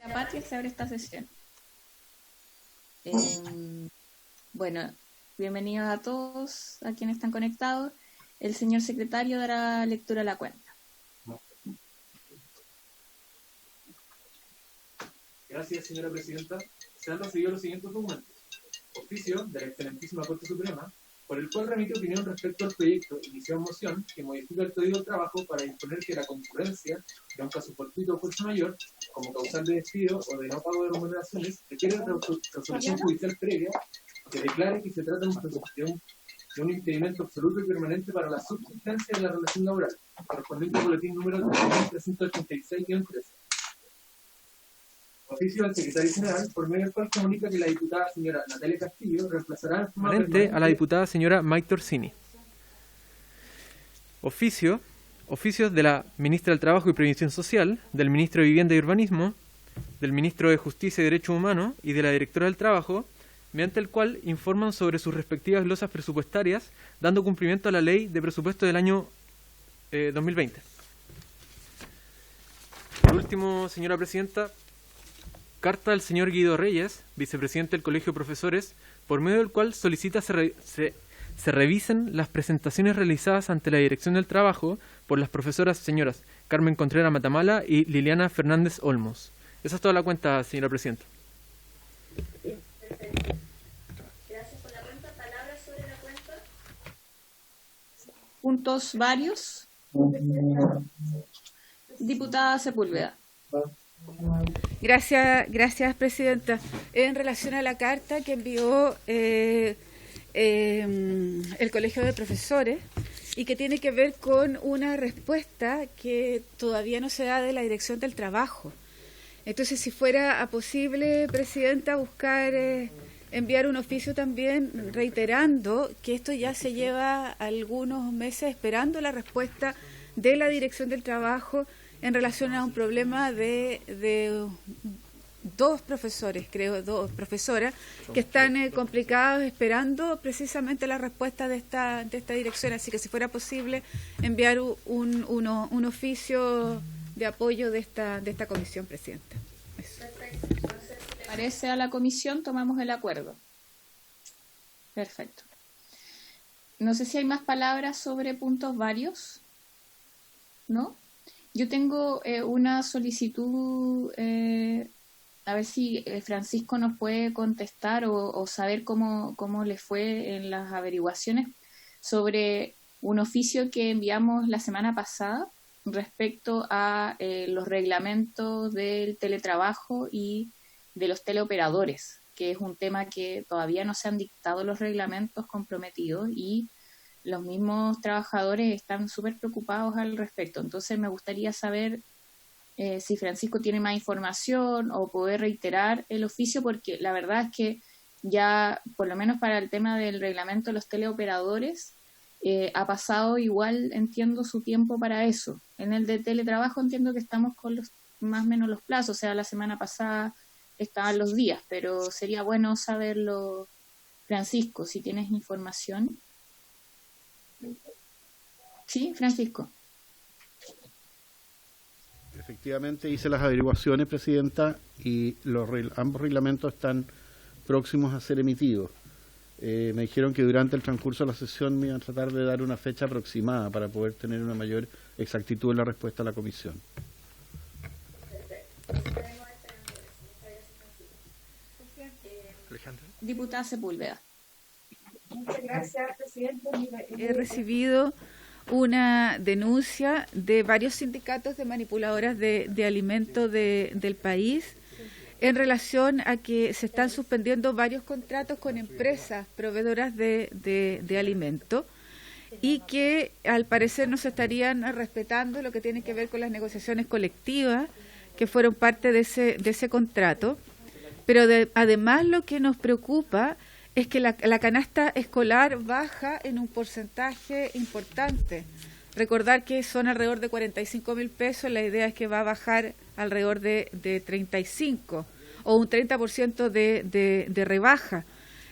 La patria se abre esta sesión. Bueno, bienvenidos a todos, a quienes están conectados. El señor secretario dará lectura a la cuenta. Gracias, señora presidenta. Se han recibido los siguientes documentos. Oficio de la excelentísima Corte Suprema, por el cual remite opinión respecto al proyecto iniciado en moción que modifica el Código del Trabajo para disponer que la concurrencia de un caso fortuito o fuerza mayor, como causal de despido o de no pago de remuneraciones, requiere resolución judicial previa que declare que se trata de un impedimento absoluto y permanente para la subsistencia de la relación laboral, correspondiente al boletín número 386-13. Oficio del secretario general, por medio del cual comunica que la diputada señora Natalia Castillo reemplazará en forma permanente a la diputada señora Maite Orsini. Oficios de la ministra del Trabajo y Previsión Social, del ministro de Vivienda y Urbanismo, del ministro de Justicia y Derechos Humanos y de la directora del Trabajo, mediante el cual informan sobre sus respectivas glosas presupuestarias, dando cumplimiento a la ley de presupuesto del año 2020. Por último, señora presidenta, carta del señor Guido Reyes, vicepresidente del Colegio de Profesores, por medio del cual solicita se revisen las presentaciones realizadas ante la Dirección del Trabajo por las profesoras señoras Carmen Contreras Matamala y Liliana Fernández Olmos. Esa es toda la cuenta, señora presidenta. Perfecto. Gracias por la cuenta. ¿Palabras sobre la cuenta? Puntos varios. Diputada Sepúlveda. Gracias, presidenta. En relación a la carta que envió el Colegio de Profesores y que tiene que ver con una respuesta que todavía no se da de la Dirección del Trabajo. Entonces, si fuera posible, presidenta, buscar enviar un oficio también reiterando que esto ya se lleva algunos meses esperando la respuesta de la Dirección del Trabajo en relación a un problema de dos profesores, dos profesoras, que están complicados esperando precisamente la respuesta de esta dirección. Así que si fuera posible enviar un oficio de apoyo de esta comisión, presidenta. Perfecto. Entonces, si le parece a la comisión, tomamos el acuerdo. Perfecto. No sé si hay más palabras sobre puntos varios. ¿No? Yo tengo una solicitud, a ver si Francisco nos puede contestar o saber cómo le fue en las averiguaciones sobre un oficio que enviamos la semana pasada respecto a los reglamentos del teletrabajo y de los teleoperadores, que es un tema que todavía no se han dictado los reglamentos comprometidos y los mismos trabajadores están súper preocupados al respecto. Entonces me gustaría saber si Francisco tiene más información o poder reiterar el oficio, porque la verdad es que ya, por lo menos para el tema del reglamento de los teleoperadores, ha pasado igual, entiendo, su tiempo para eso. En el de teletrabajo entiendo que estamos con más o menos los plazos, o sea, la semana pasada estaban los días, pero sería bueno saberlo, Francisco, si tienes información. Sí, Francisco. Efectivamente hice las averiguaciones, presidenta, y ambos reglamentos están próximos a ser emitidos. Me dijeron que durante el transcurso de la sesión me iban a tratar de dar una fecha aproximada para poder tener una mayor exactitud en la respuesta a la comisión. Diputada Sepúlveda. Muchas gracias, presidente. He recibido una denuncia de varios sindicatos de manipuladoras de alimentos del país en relación a que se están suspendiendo varios contratos con empresas proveedoras de alimentos y que al parecer no se estarían respetando lo que tiene que ver con las negociaciones colectivas que fueron parte de ese contrato. Pero además lo que nos preocupa es que la canasta escolar baja en un porcentaje importante. Recordar que son alrededor de 45.000 pesos, la idea es que va a bajar alrededor de 35 o un 30% de rebaja.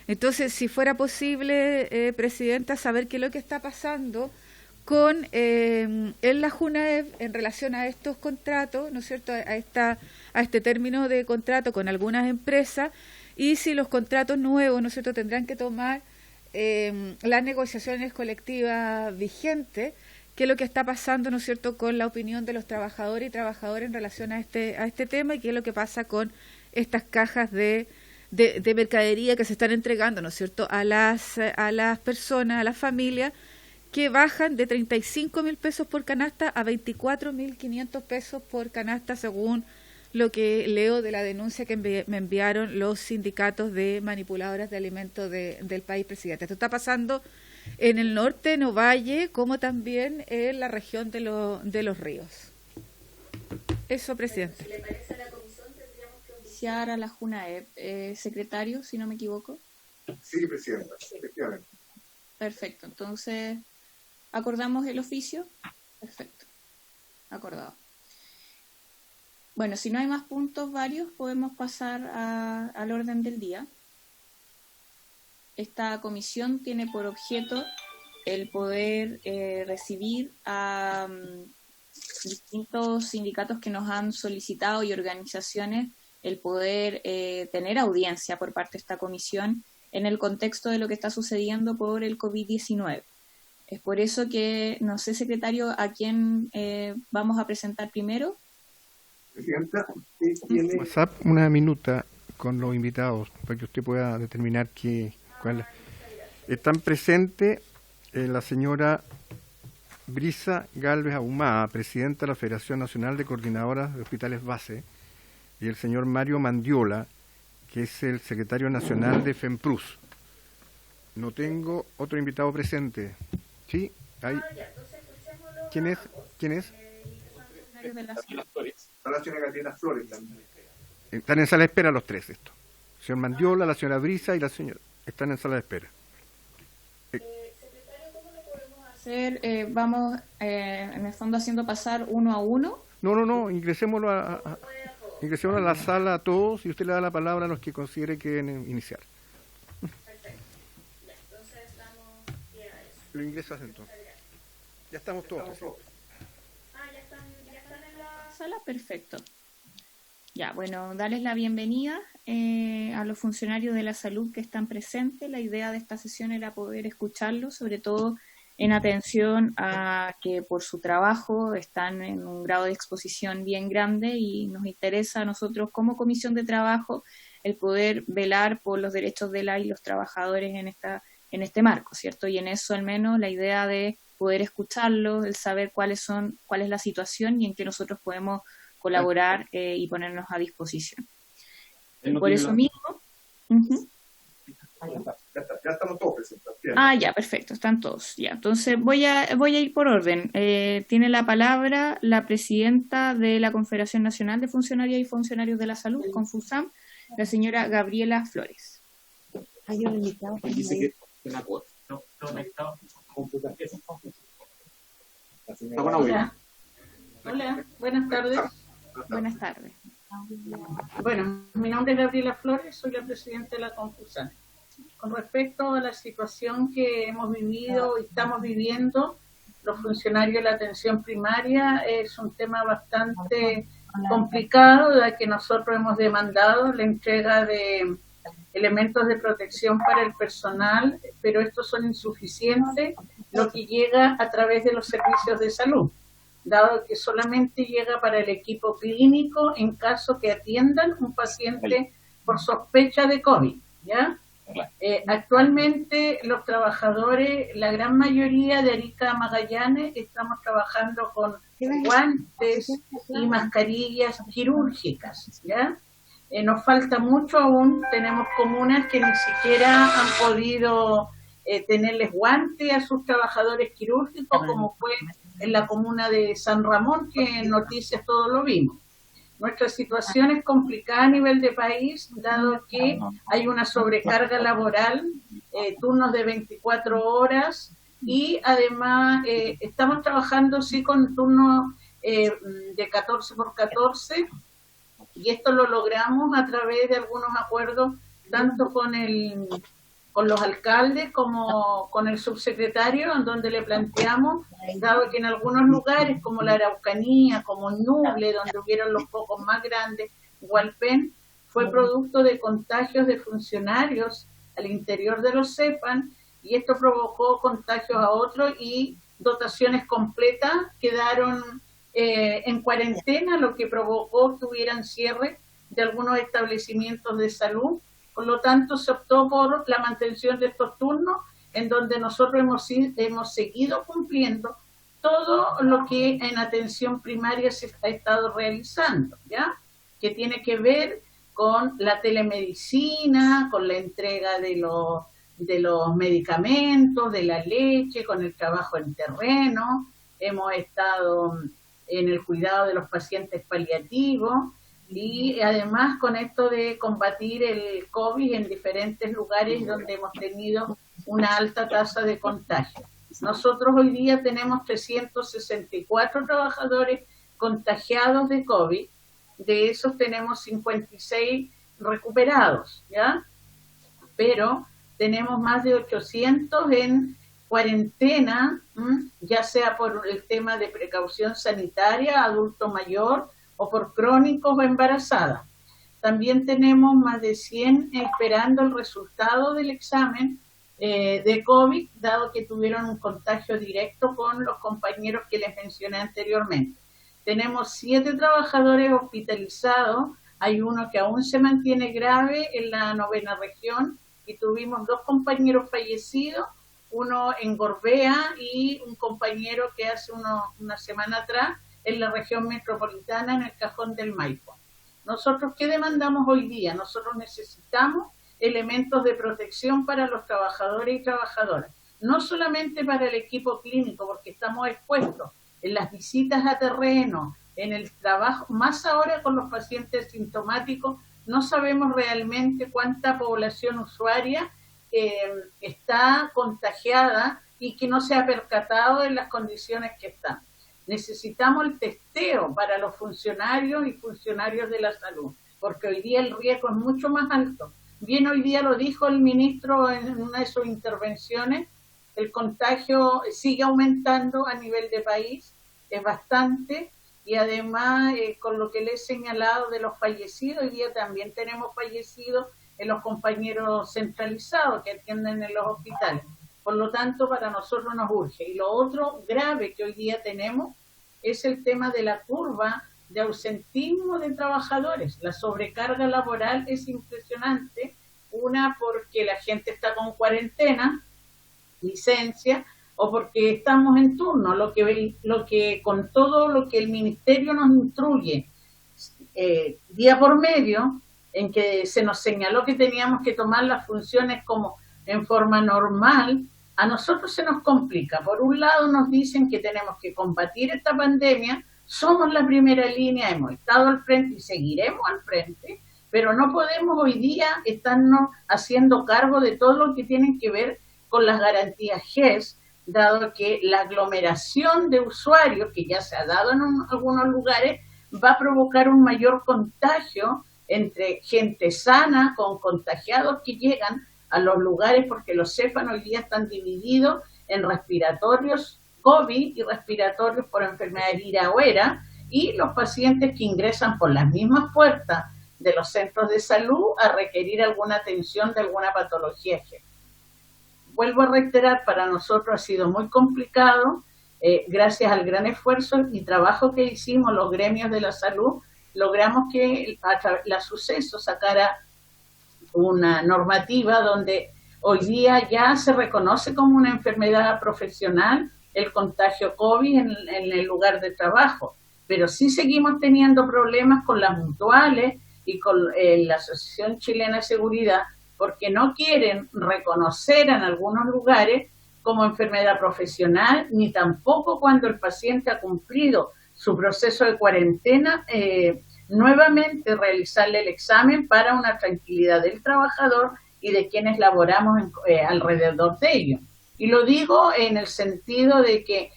Entonces, si fuera posible, Presidenta, saber qué es lo que está pasando con en la JUNAEP en relación a estos contratos, ¿no es cierto?, a este término de contrato con algunas empresas, y si los contratos nuevos, ¿no es cierto?, tendrán que tomar las negociaciones colectivas vigentes, qué es lo que está pasando, ¿no es cierto?, con la opinión de los trabajadores y trabajadoras en relación a este tema, y qué es lo que pasa con estas cajas de mercadería que se están entregando, ¿no es cierto?, a las personas, a las familias, que bajan de 35.000 pesos por canasta a 24.500 pesos por canasta, según lo que leo de la denuncia que me enviaron los sindicatos de manipuladoras de alimentos del país, presidente. Esto está pasando en el norte, en Ovalle, como también en la región de los ríos. Eso, presidente. Si le parece a la comisión, tendríamos que Iniciar a la JUNAEP. Secretario, si no me equivoco. Sí, presidenta, efectivamente. Perfecto, entonces, ¿acordamos el oficio? Perfecto, acordado. Bueno, si no hay más puntos varios, podemos pasar al orden del día. Esta comisión tiene por objeto el poder recibir a distintos sindicatos que nos han solicitado y organizaciones el poder tener audiencia por parte de esta comisión en el contexto de lo que está sucediendo por el COVID-19. Es por eso que, no sé, secretario, a quién vamos a presentar primero. Presidenta, usted tiene... WhatsApp una minuta con los invitados para que usted pueda determinar cuál. Están presentes la señora Brisa Galvez Ahumada, presidenta de la Federación Nacional de Coordinadoras de Hospitales Base, y el señor Mario Mandiola, que es el secretario nacional de FEMPRUS. No tengo otro invitado presente. ¿Sí? ¿Hay? ¿Quién es? Está la señora Gabriela Flores también. Están en sala de espera los tres, esto. El señor Mandiola, la señora Brisa y la señora... Están en sala de espera. Secretario, ¿cómo lo podemos hacer? Vamos, en el fondo, haciendo pasar uno a uno. No, ingresémoslo a la sala a todos y usted le da la palabra a los que considere que deben iniciar. Perfecto. Ya, entonces damos pie a eso. Lo ingresas entonces. Ya estamos todos. Ya están en la Sala, perfecto. Ya, bueno, darles la bienvenida a los funcionarios de la salud que están presentes. La idea de esta sesión era poder escucharlos, sobre todo en atención a que por su trabajo están en un grado de exposición bien grande y nos interesa a nosotros como Comisión de Trabajo el poder velar por los derechos de y los trabajadores en este marco, ¿cierto? Y en eso al menos la idea de poder escucharlos, el saber cuál es la situación y en qué nosotros podemos colaborar y ponernos a disposición. Por eso mismo... Ya estamos todos presentes. Ya, perfecto, están todos. Ya, entonces voy a ir por orden. Tiene la palabra la presidenta de la Confederación Nacional de Funcionarias y Funcionarios de la Salud, Confusam, la señora Gabriela Flores. Hay un invitado. Dice que no conectado. Hola, buenas tardes. Buenas tardes. Bueno, mi nombre es Gabriela Flores, soy la presidenta de la Confusam. Con respecto a la situación que hemos vivido y estamos viviendo, los funcionarios de la atención primaria, es un tema bastante complicado, ya que nosotros hemos demandado la entrega de elementos de protección para el personal, pero estos son insuficientes, lo que llega a través de los servicios de salud, dado que solamente llega para el equipo clínico en caso que atiendan un paciente por sospecha de COVID, ¿ya? Actualmente los trabajadores, la gran mayoría de Arica Magallanes, estamos trabajando con guantes y mascarillas quirúrgicas, ¿ya? Nos falta mucho aún, tenemos comunas que ni siquiera han podido tenerles guantes a sus trabajadores quirúrgicos, como fue en la comuna de San Ramón, que en noticias todos lo vimos. Nuestra situación es complicada a nivel de país, dado que hay una sobrecarga laboral, turnos de 24 horas, y además estamos trabajando sí con turnos de 14 por 14, y esto lo logramos a través de algunos acuerdos, tanto con el con los alcaldes como con el subsecretario, en donde le planteamos, dado que en algunos lugares como la Araucanía, como Ñuble, donde hubieron los focos más grandes, Hualpén, fue producto de contagios de funcionarios al interior de los CEPAN, y esto provocó contagios a otros y dotaciones completas quedaron en cuarentena, lo que provocó que hubieran cierre de algunos establecimientos de salud. Por lo tanto, se optó por la mantención de estos turnos, en donde nosotros hemos seguido cumpliendo todo lo que en atención primaria se ha estado realizando, ¿ya? Que tiene que ver con la telemedicina, con la entrega de los medicamentos, de la leche, con el trabajo en terreno. Hemos estado en el cuidado de los pacientes paliativos y además con esto de combatir el COVID en diferentes lugares donde hemos tenido una alta tasa de contagio. Nosotros hoy día tenemos 364 trabajadores contagiados de COVID, de esos tenemos 56 recuperados, ¿ya? Pero tenemos más de 800 en cuarentena, ya sea por el tema de precaución sanitaria, adulto mayor, o por crónicos o embarazadas. También tenemos más de 100 esperando el resultado del examen de COVID, dado que tuvieron un contagio directo con los compañeros que les mencioné anteriormente. Tenemos 7 trabajadores hospitalizados, hay uno que aún se mantiene grave en la 9ª región, y tuvimos 2 compañeros fallecidos, uno en Gorbea y un compañero que hace una semana atrás en la región metropolitana, en el Cajón del Maipo. ¿Nosotros qué demandamos hoy día? Nosotros necesitamos elementos de protección para los trabajadores y trabajadoras, no solamente para el equipo clínico, porque estamos expuestos en las visitas a terreno, en el trabajo, más ahora con los pacientes sintomáticos, no sabemos realmente cuánta población usuaria está contagiada y que no se ha percatado de las condiciones que están. Necesitamos el testeo para los funcionarios y funcionarios de la salud, porque hoy día el riesgo es mucho más alto. Bien, hoy día lo dijo el ministro en una de sus intervenciones, el contagio sigue aumentando a nivel de país, es bastante, y además con lo que le he señalado de los fallecidos, hoy día también tenemos fallecidos en los compañeros centralizados que atienden en los hospitales. Por lo tanto, para nosotros nos urge. Y lo otro grave que hoy día tenemos es el tema de la curva de ausentismo de trabajadores. La sobrecarga laboral es impresionante. Una, porque la gente está con cuarentena, licencia, o porque estamos en turno. Lo que con todo lo que el ministerio nos instruye día por medio, en que se nos señaló que teníamos que tomar las funciones como en forma normal, a nosotros se nos complica. Por un lado nos dicen que tenemos que combatir esta pandemia, somos la primera línea, hemos estado al frente y seguiremos al frente, pero no podemos hoy día estarnos haciendo cargo de todo lo que tiene que ver con las garantías GES, dado que la aglomeración de usuarios que ya se ha dado en algunos lugares va a provocar un mayor contagio entre gente sana con contagiados que llegan a los lugares, porque los CEPAN hoy día están divididos en respiratorios COVID y respiratorios por enfermedad herida o ERA, y los pacientes que ingresan por las mismas puertas de los centros de salud a requerir alguna atención de alguna patología. Vuelvo a reiterar, para nosotros ha sido muy complicado, gracias al gran esfuerzo y trabajo que hicimos los gremios de la salud, logramos que la Suceso sacara una normativa donde hoy día ya se reconoce como una enfermedad profesional el contagio COVID en el lugar de trabajo, pero sí seguimos teniendo problemas con las mutuales y con la Asociación Chilena de Seguridad, porque no quieren reconocer en algunos lugares como enfermedad profesional, ni tampoco cuando el paciente ha cumplido su proceso de cuarentena, nuevamente realizarle el examen para una tranquilidad del trabajador y de quienes laboramos alrededor de ello. Y lo digo en el sentido de que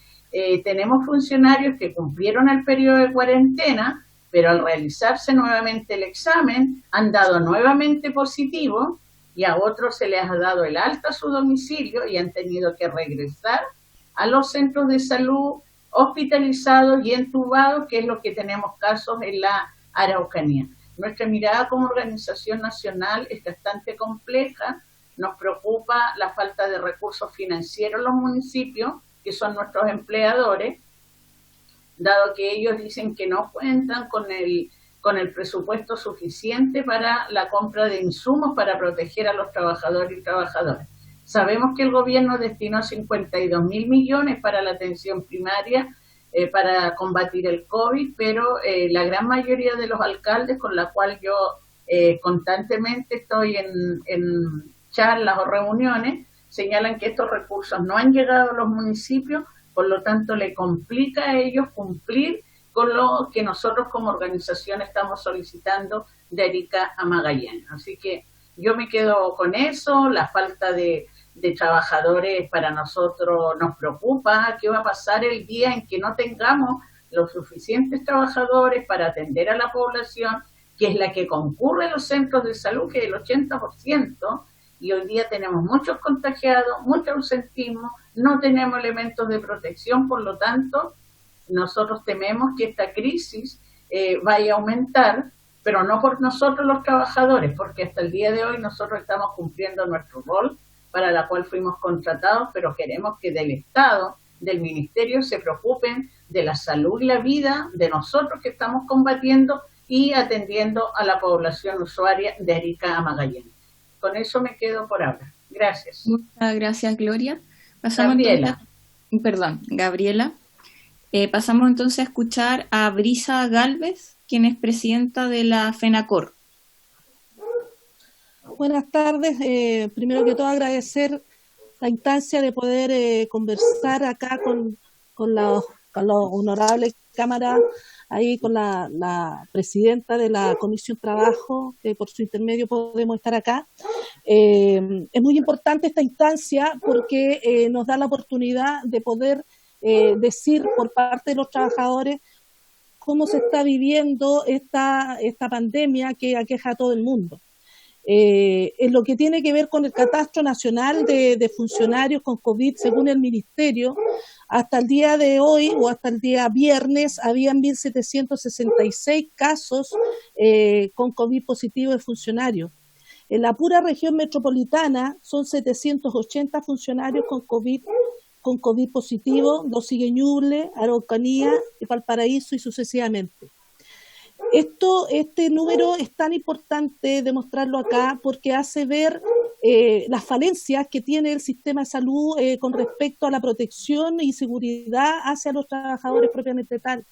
tenemos funcionarios que cumplieron el periodo de cuarentena, pero al realizarse nuevamente el examen han dado nuevamente positivo, y a otros se les ha dado el alta a su domicilio y han tenido que regresar a los centros de salud hospitalizados y entubados, que es lo que tenemos casos en la Araucanía. Nuestra mirada como organización nacional es bastante compleja. Nos preocupa la falta de recursos financieros en los municipios, que son nuestros empleadores, dado que ellos dicen que no cuentan con el presupuesto suficiente para la compra de insumos para proteger a los trabajadores y trabajadoras. Sabemos que el gobierno destinó 52.000 millones para la atención primaria para combatir el COVID, pero la gran mayoría de los alcaldes con la cual yo constantemente estoy en charlas o reuniones, señalan que estos recursos no han llegado a los municipios, por lo tanto le complica a ellos cumplir con lo que nosotros como organización estamos solicitando de Arica a Magallanes. Así que yo me quedo con eso. La falta de trabajadores para nosotros nos preocupa. ¿Qué va a pasar el día en que no tengamos los suficientes trabajadores para atender a la población, que es la que concurre a los centros de salud, que es el 80%, y hoy día tenemos muchos contagiados, mucho ausentismo, no tenemos elementos de protección, por lo tanto, nosotros tememos que esta crisis vaya a aumentar, pero no por nosotros los trabajadores, porque hasta el día de hoy nosotros estamos cumpliendo nuestro rol para la cual fuimos contratados, pero queremos que del Estado, del Ministerio, se preocupen de la salud y la vida de nosotros que estamos combatiendo y atendiendo a la población usuaria de Arica a Magallanes. Con eso me quedo por ahora. Gracias. Muchas gracias, Gloria. Pasamos Gabriela. Gabriela. Pasamos entonces a escuchar a Brisa Gálvez, quien es presidenta de la FENACOR. Buenas tardes. Primero que todo agradecer la instancia de poder conversar acá con los honorables cámaras, ahí con la presidenta de la Comisión Trabajo, que por su intermedio podemos estar acá. Es muy importante esta instancia porque nos da la oportunidad de poder decir por parte de los trabajadores cómo se está viviendo esta pandemia que aqueja a todo el mundo. En lo que tiene que ver con el catastro nacional de funcionarios con COVID, según el Ministerio, hasta el día de hoy o hasta el día viernes habían 1.766 casos con COVID positivo de funcionarios. En la pura región metropolitana son 780 funcionarios con COVID positivo, lo sigue Ñuble, Araucanía, Valparaíso y sucesivamente. Este número es tan importante demostrarlo acá porque hace ver las falencias que tiene el sistema de salud con respecto a la protección y seguridad hacia los trabajadores propiamente tal.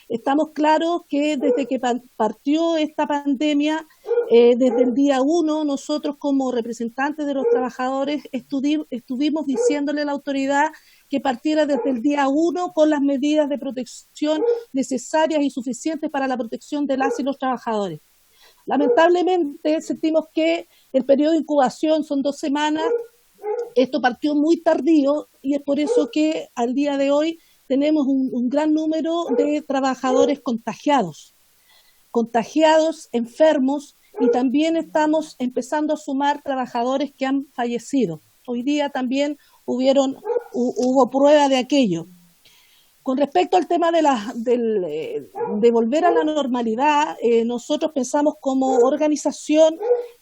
Estamos claros que desde que partió esta pandemia, desde el día 1, nosotros como representantes de los trabajadores estuvimos diciéndole a la autoridad que partiera desde el día 1 con las medidas de protección necesarias y suficientes para la protección de las y los trabajadores. Lamentablemente sentimos que el periodo de incubación son 2 semanas, esto partió muy tardío y es por eso que al día de hoy tenemos un gran número de trabajadores contagiados, enfermos, y también estamos empezando a sumar trabajadores que han fallecido. Hoy día también hubo prueba de aquello. Con respecto al tema de volver a la normalidad, nosotros pensamos como organización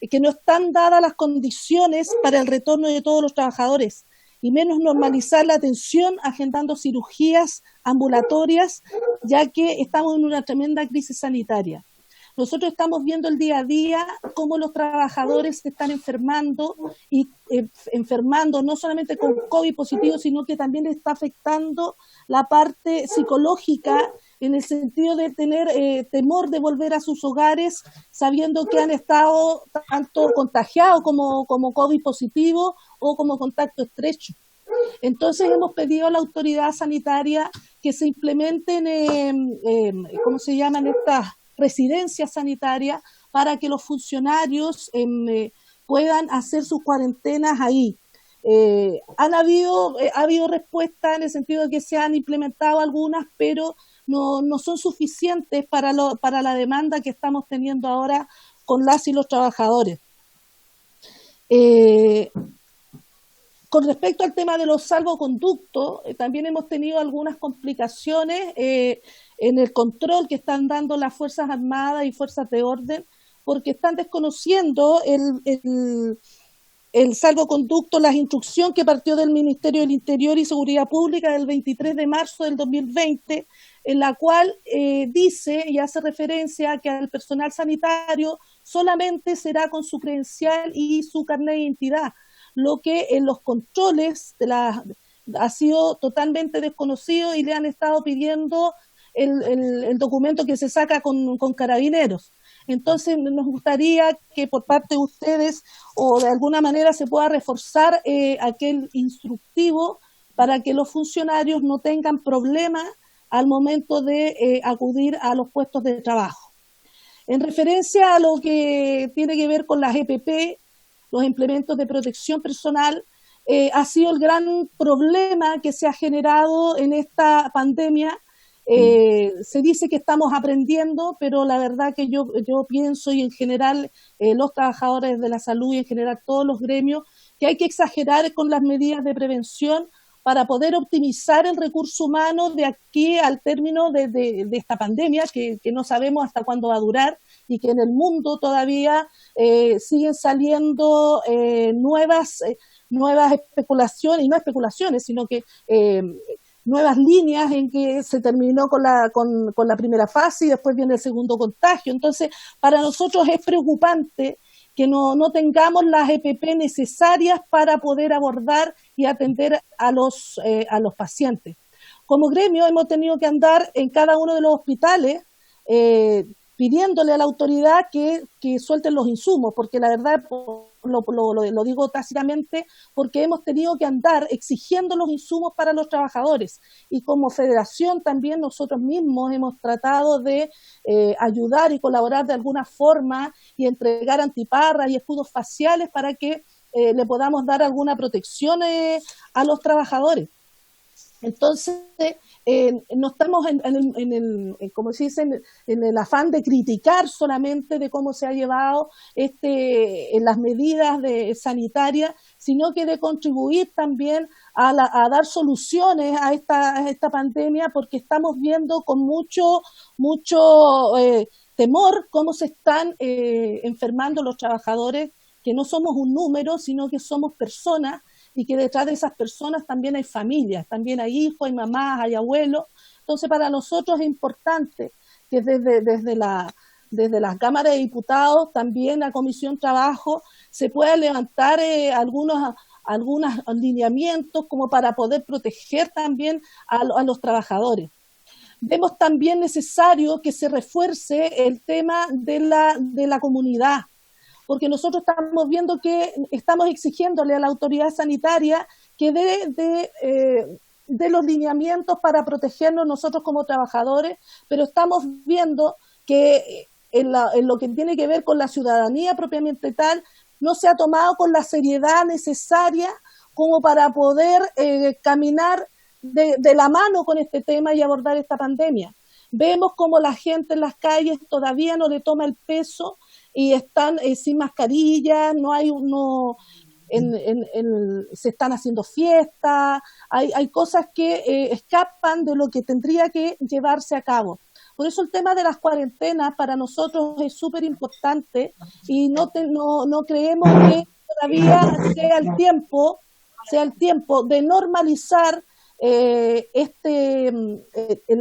que no están dadas las condiciones para el retorno de todos los trabajadores, y menos normalizar la atención agendando cirugías ambulatorias, ya que estamos en una tremenda crisis sanitaria. Nosotros estamos viendo el día a día cómo los trabajadores se están enfermando y enfermando no solamente con COVID positivo, sino que también les está afectando la parte psicológica en el sentido de tener temor de volver a sus hogares sabiendo que han estado tanto contagiados como COVID positivo o como contacto estrecho. Entonces hemos pedido a la autoridad sanitaria que se implementen, ¿cómo se llaman estas residencias sanitarias para que los funcionarios puedan hacer sus cuarentenas ahí? Ha habido respuesta en el sentido de que se han implementado algunas, pero no son suficientes para la demanda que estamos teniendo ahora con las y los trabajadores. Con respecto al tema de los salvoconductos, también hemos tenido algunas complicaciones en el control que están dando las Fuerzas Armadas y Fuerzas de Orden, porque están desconociendo el salvoconducto, la instrucción que partió del Ministerio del Interior y Seguridad Pública del 23 de marzo del 2020, en la cual dice y hace referencia a que al personal sanitario solamente será con su credencial y su carnet de identidad, lo que en los controles ha sido totalmente desconocido y le han estado pidiendo el documento que se saca con carabineros. Entonces nos gustaría que por parte de ustedes o de alguna manera se pueda reforzar aquel instructivo para que los funcionarios no tengan problemas al momento de acudir a los puestos de trabajo. En referencia a lo que tiene que ver con las EPP, los implementos de protección personal, ha sido el gran problema que se ha generado en esta pandemia. Se dice que estamos aprendiendo, pero la verdad que yo pienso, y en general los trabajadores de la salud y en general todos los gremios, que hay que exagerar con las medidas de prevención para poder optimizar el recurso humano de aquí al término de esta pandemia, que no sabemos hasta cuándo va a durar, y que en el mundo todavía siguen saliendo nuevas especulaciones, y no especulaciones, sino que nuevas líneas en que se terminó con la primera fase y después viene el segundo contagio. Entonces, para nosotros es preocupante que no tengamos las EPP necesarias para poder abordar y atender a los pacientes. Como gremio hemos tenido que andar en cada uno de los hospitales pidiéndole a la autoridad que suelten los insumos, porque la verdad, lo digo tácitamente, porque hemos tenido que andar exigiendo los insumos para los trabajadores, y como federación también nosotros mismos hemos tratado de ayudar y colaborar de alguna forma y entregar antiparras y escudos faciales para que le podamos dar alguna protección a los trabajadores. Entonces, no estamos como se dice, en el afán de criticar solamente de cómo se ha llevado en las medidas sanitarias, sino que de contribuir también a dar soluciones a esta pandemia, porque estamos viendo con mucho temor cómo se están enfermando los trabajadores, que no somos un número, sino que somos personas, y que detrás de esas personas también hay familias, también hay hijos, hay mamás, hay abuelos. Entonces, para nosotros es importante que desde las cámaras de diputados, también la Comisión Trabajo, se pueda levantar algunos lineamientos como para poder proteger también a los trabajadores. Vemos también necesario que se refuerce el tema de la comunidad, porque nosotros estamos viendo que estamos exigiéndole a la autoridad sanitaria que dé los lineamientos para protegernos nosotros como trabajadores, pero estamos viendo que en lo que tiene que ver con la ciudadanía propiamente tal, no se ha tomado con la seriedad necesaria como para poder caminar de la mano con este tema y abordar esta pandemia. Vemos como la gente en las calles todavía no le toma el peso y están sin mascarilla, se están haciendo fiestas, hay cosas que escapan de lo que tendría que llevarse a cabo. Por eso el tema de las cuarentenas para nosotros es súper importante, y no creemos que todavía sea el tiempo de normalizar el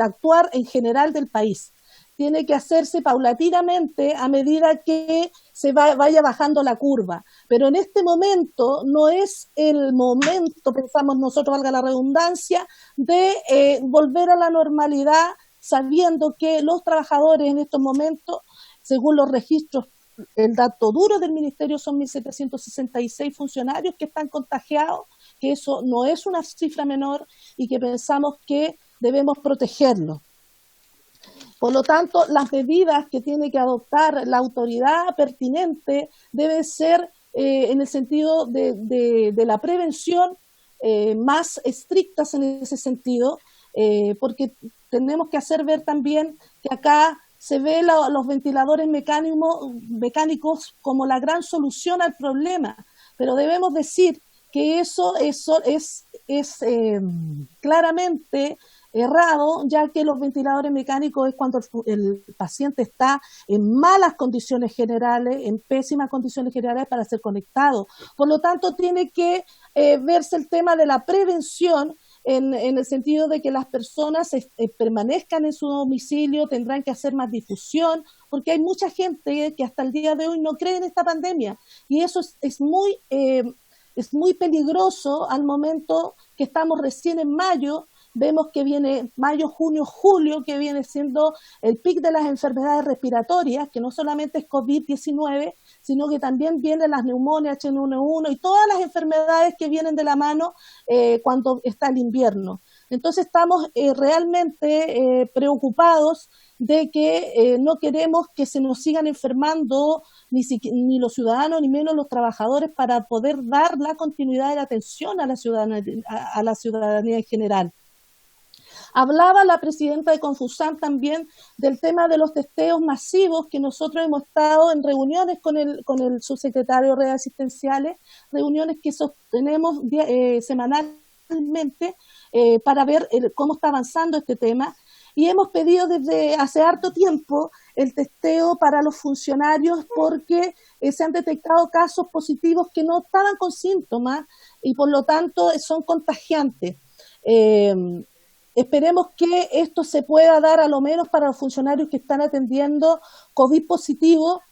actuar en general del país. Tiene que hacerse paulatinamente a medida que se vaya bajando la curva. Pero en este momento no es el momento, pensamos nosotros, valga la redundancia, de volver a la normalidad, sabiendo que los trabajadores en estos momentos, según los registros, el dato duro del Ministerio son 1.766 funcionarios que están contagiados, que eso no es una cifra menor y que pensamos que debemos protegerlos. Por lo tanto, las medidas que tiene que adoptar la autoridad pertinente deben ser en el sentido de la prevención, más estrictas en ese sentido, porque tenemos que hacer ver también que acá se ve los ventiladores mecánicos como la gran solución al problema, pero debemos decir que eso es claramente errado, ya que los ventiladores mecánicos es cuando el paciente está en malas condiciones generales, en pésimas condiciones generales para ser conectado. Por lo tanto, tiene que verse el tema de la prevención en el sentido de que las personas permanezcan en su domicilio, tendrán que hacer más difusión, porque hay mucha gente que hasta el día de hoy no cree en esta pandemia, y eso es muy peligroso al momento que estamos recién en mayo. Vemos que viene mayo, junio, julio, que viene siendo el pic de las enfermedades respiratorias, que no solamente es COVID-19, sino que también vienen las neumonias, H1N1 y todas las enfermedades que vienen de la mano cuando está el invierno. Entonces estamos realmente preocupados de que no queremos que se nos sigan enfermando ni los ciudadanos, ni menos los trabajadores, para poder dar la continuidad de la atención a la ciudadanía en general. Hablaba la presidenta de Confusan también del tema de los testeos masivos, que nosotros hemos estado en reuniones con el subsecretario de redes asistenciales, reuniones que sostenemos semanalmente para ver cómo está avanzando este tema, y hemos pedido desde hace harto tiempo el testeo para los funcionarios porque se han detectado casos positivos que no estaban con síntomas y por lo tanto son contagiantes. Esperemos que esto se pueda dar a lo menos para los funcionarios que están atendiendo COVID positivo,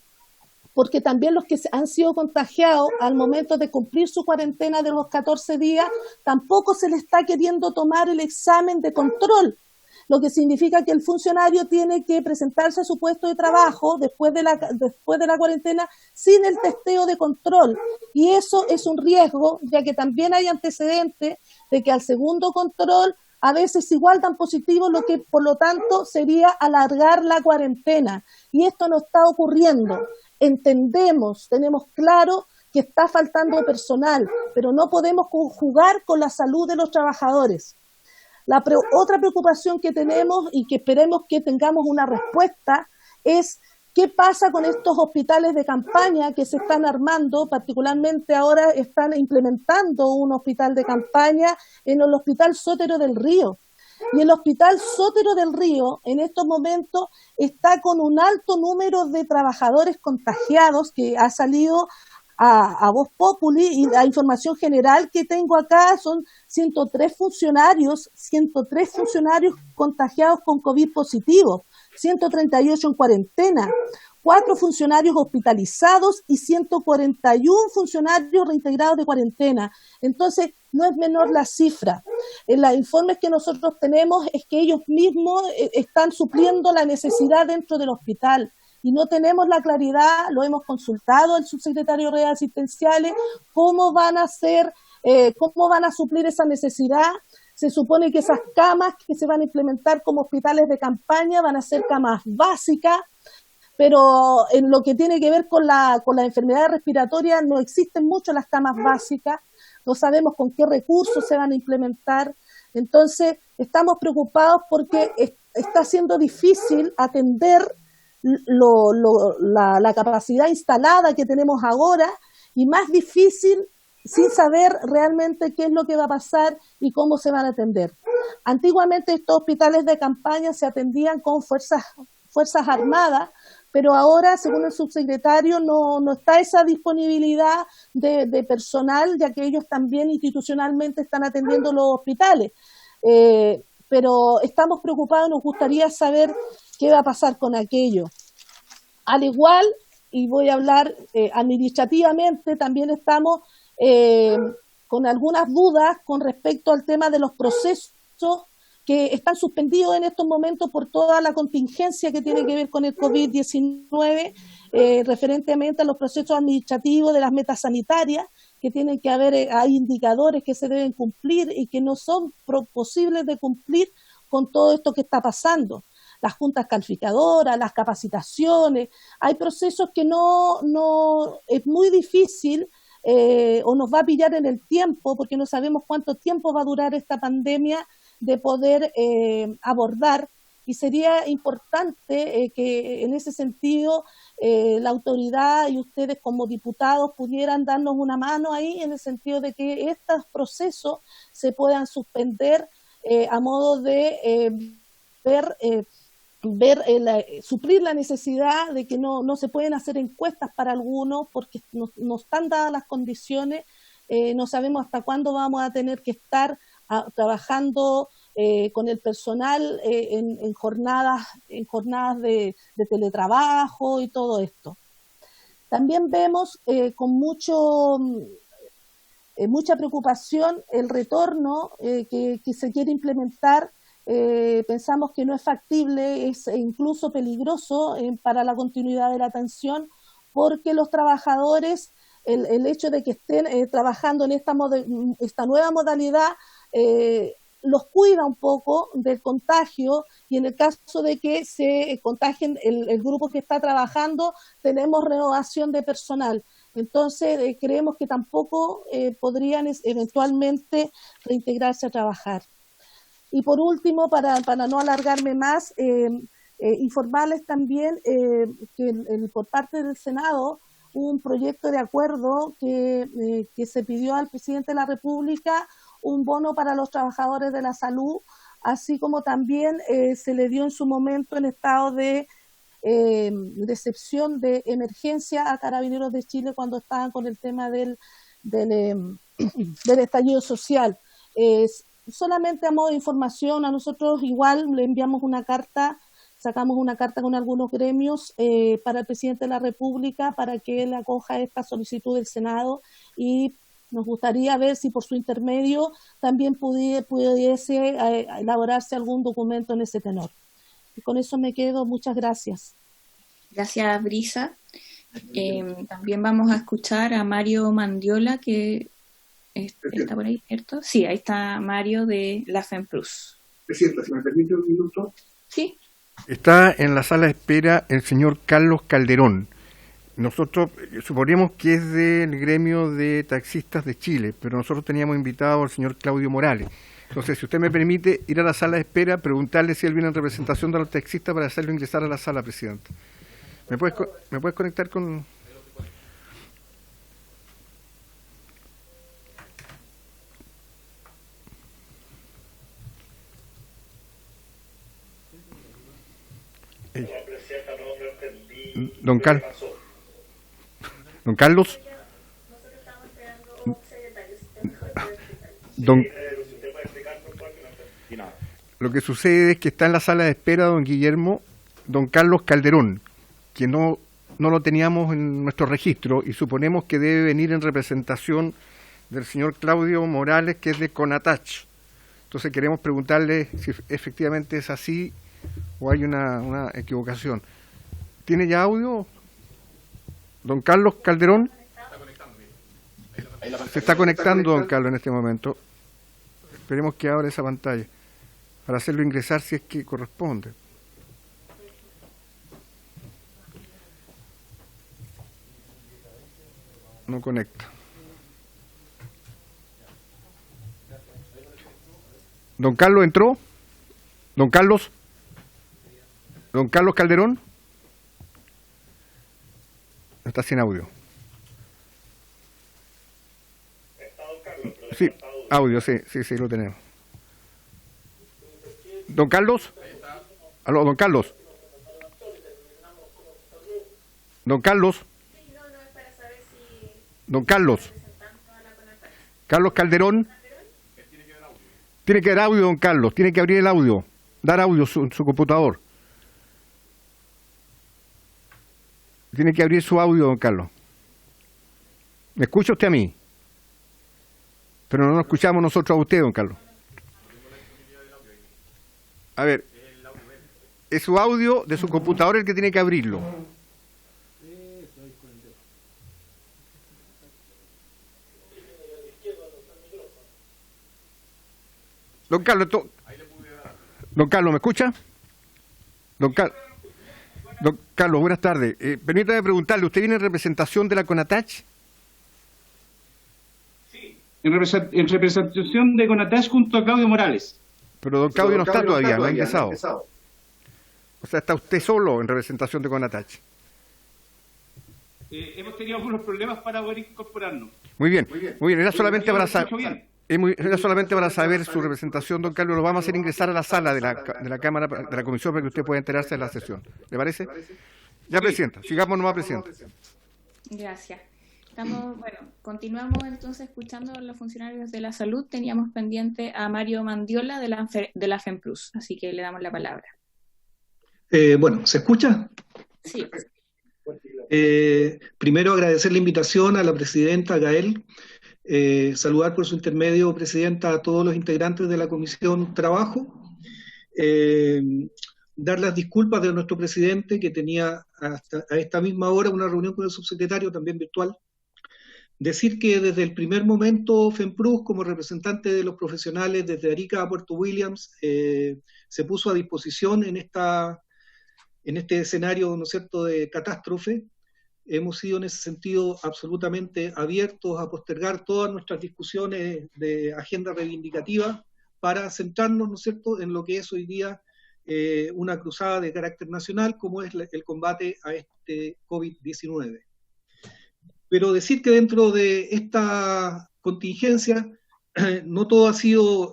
porque también los que han sido contagiados al momento de cumplir su cuarentena de los 14 días, tampoco se les está queriendo tomar el examen de control, lo que significa que el funcionario tiene que presentarse a su puesto de trabajo después de la cuarentena sin el testeo de control. Y eso es un riesgo, ya que también hay antecedentes de que al segundo control a veces igual dan positivo, lo que por lo tanto sería alargar la cuarentena. Y esto no está ocurriendo. Entendemos, tenemos claro que está faltando personal, pero no podemos jugar con la salud de los trabajadores. Otra preocupación que tenemos y que esperemos que tengamos una respuesta es qué pasa con estos hospitales de campaña que se están armando, particularmente ahora están implementando un hospital de campaña en el Hospital Sotero del Río. Y el Hospital Sotero del Río en estos momentos está con un alto número de trabajadores contagiados que ha salido a Voz Populi, y la información general que tengo acá son 103 funcionarios contagiados con COVID positivo, 138 en cuarentena, 4 funcionarios hospitalizados y 141 funcionarios reintegrados de cuarentena. Entonces, no es menor la cifra. En los informes que nosotros tenemos es que ellos mismos están supliendo la necesidad dentro del hospital. Y no tenemos la claridad, lo hemos consultado al subsecretario de redes asistenciales, cómo van a suplir esa necesidad. Se supone que esas camas que se van a implementar como hospitales de campaña van a ser camas básicas, pero en lo que tiene que ver con la enfermedad respiratoria no existen mucho las camas básicas, no sabemos con qué recursos se van a implementar. Entonces, estamos preocupados porque está siendo difícil atender la capacidad instalada que tenemos ahora, y más difícil sin saber realmente qué es lo que va a pasar y cómo se van a atender. Antiguamente estos hospitales de campaña se atendían con fuerzas armadas, pero ahora, según el subsecretario, no está esa disponibilidad de personal, ya que ellos también institucionalmente están atendiendo los hospitales. Pero estamos preocupados, nos gustaría saber qué va a pasar con aquello. Al igual, y voy a hablar administrativamente, también estamos con algunas dudas con respecto al tema de los procesos que están suspendidos en estos momentos por toda la contingencia que tiene que ver con el COVID-19, referentemente a los procesos administrativos de las metas sanitarias, que tienen que haber, hay indicadores que se deben cumplir y que no son posibles de cumplir con todo esto que está pasando. Las juntas calificadoras, las capacitaciones, hay procesos que no es muy difícil o nos va a pillar en el tiempo, porque no sabemos cuánto tiempo va a durar esta pandemia, de poder abordar, y sería importante que en ese sentido la autoridad y ustedes como diputados pudieran darnos una mano ahí, en el sentido de que estos procesos se puedan suspender a modo de suplir la necesidad de que no se pueden hacer encuestas para algunos porque no están dadas las condiciones, no sabemos hasta cuándo vamos a tener que estar trabajando con el personal en jornadas de teletrabajo y todo esto. También vemos con mucha preocupación el retorno que se quiere implementar. Pensamos que no es factible, es incluso peligroso para la continuidad de la atención, porque los trabajadores, el hecho de que estén trabajando en esta nueva modalidad los cuida un poco del contagio, y en el caso de que se contagien el grupo que está trabajando, tenemos renovación de personal. Entonces creemos que tampoco podrían eventualmente reintegrarse a trabajar. Y por último, para no alargarme más, informarles también que por parte del Senado hubo un proyecto de acuerdo que se pidió al presidente de la República un bono para los trabajadores de la salud, así como también se le dio en su momento en estado de excepción de emergencia a Carabineros de Chile cuando estaban con el tema del estallido social. Solamente a modo de información, a nosotros igual le enviamos una carta, sacamos una carta con algunos gremios para el presidente de la República para que él acoja esta solicitud del Senado, y nos gustaría ver si por su intermedio también pudiese elaborarse algún documento en ese tenor. Y con eso me quedo. Muchas gracias. Gracias, Brisa. También vamos a escuchar a Mario Mandiola, que está por ahí, ¿cierto? Sí, ahí está Mario de la FEMPRUS. Presidenta, si me permite un minuto. Sí. Está en la sala de espera el señor Carlos Calderón. Nosotros suponemos que es del gremio de taxistas de Chile, pero nosotros teníamos invitado al señor Claudio Morales. Entonces, si usted me permite ir a la sala de espera, preguntarle si él viene en representación de los taxistas para hacerlo ingresar a la sala, presidente. ¿Me puedes conectar con...? Don Carlos. Lo que sucede es que está en la sala de espera don Carlos Calderón, que no lo teníamos en nuestro registro y suponemos que debe venir en representación del señor Claudio Morales, que es de Conatach. Entonces queremos preguntarle si efectivamente es así o hay una equivocación. ¿Tiene ya audio? Don Carlos Calderón. Se está conectando don Carlos en este momento. Esperemos que abra esa pantalla para hacerlo ingresar si es que corresponde. No conecta. ¿Don Carlos entró? ¿Don Carlos? ¿Don Carlos Calderón? No, está sin audio. Sí, audio, sí, lo tenemos. ¿Don Carlos? ¿Aló, don Carlos? ¿Don Carlos? ¿Don Carlos? ¿Carlos Calderón? Tiene que dar audio, don Carlos. Tiene que abrir el audio. Dar audio en su computador. Tiene que abrir su audio, don Carlos. ¿Me escucha usted a mí? Pero no nos escuchamos nosotros a usted, don Carlos. A ver, es su audio de su computador el que tiene que abrirlo. Don Carlos, ¿me escucha? Don Carlos, buenas tardes. Permítame preguntarle, ¿usted viene en representación de la Conatach? Sí, en representación de Conatach junto a Claudio Morales. Pero don Claudio no está todavía, no ha ingresado. O sea, está usted solo en representación de Conatache. Hemos tenido algunos problemas para poder incorporarnos. Muy bien. Era solamente para ¿Escucho bien? Era solamente para saber su representación, don Carlos. Lo vamos a hacer ingresar a la sala de la Cámara, de la Comisión, para que usted pueda enterarse de la sesión. ¿Le parece? Ya, Presidenta. Sigamos nomás, Presidenta. Gracias. Continuamos entonces escuchando a los funcionarios de la salud. Teníamos pendiente a Mario Mandiola de la FEMPLUS, así que le damos la palabra. Bueno, ¿se escucha? Sí. Primero agradecer la invitación a la presidenta Gael, saludar por su intermedio, presidenta, a todos los integrantes de la Comisión Trabajo, dar las disculpas de nuestro presidente que tenía hasta a esta misma hora una reunión con el subsecretario, también virtual. Decir que desde el primer momento FEMPRUS, como representante de los profesionales desde Arica a Puerto Williams, se puso a disposición en este escenario, ¿no es cierto?, de catástrofe. Hemos sido en ese sentido absolutamente abiertos a postergar todas nuestras discusiones de agenda reivindicativa para centrarnos, ¿no es cierto?, en lo que es hoy día una cruzada de carácter nacional, como es el combate a este COVID-19. Pero decir que dentro de esta contingencia no todo ha sido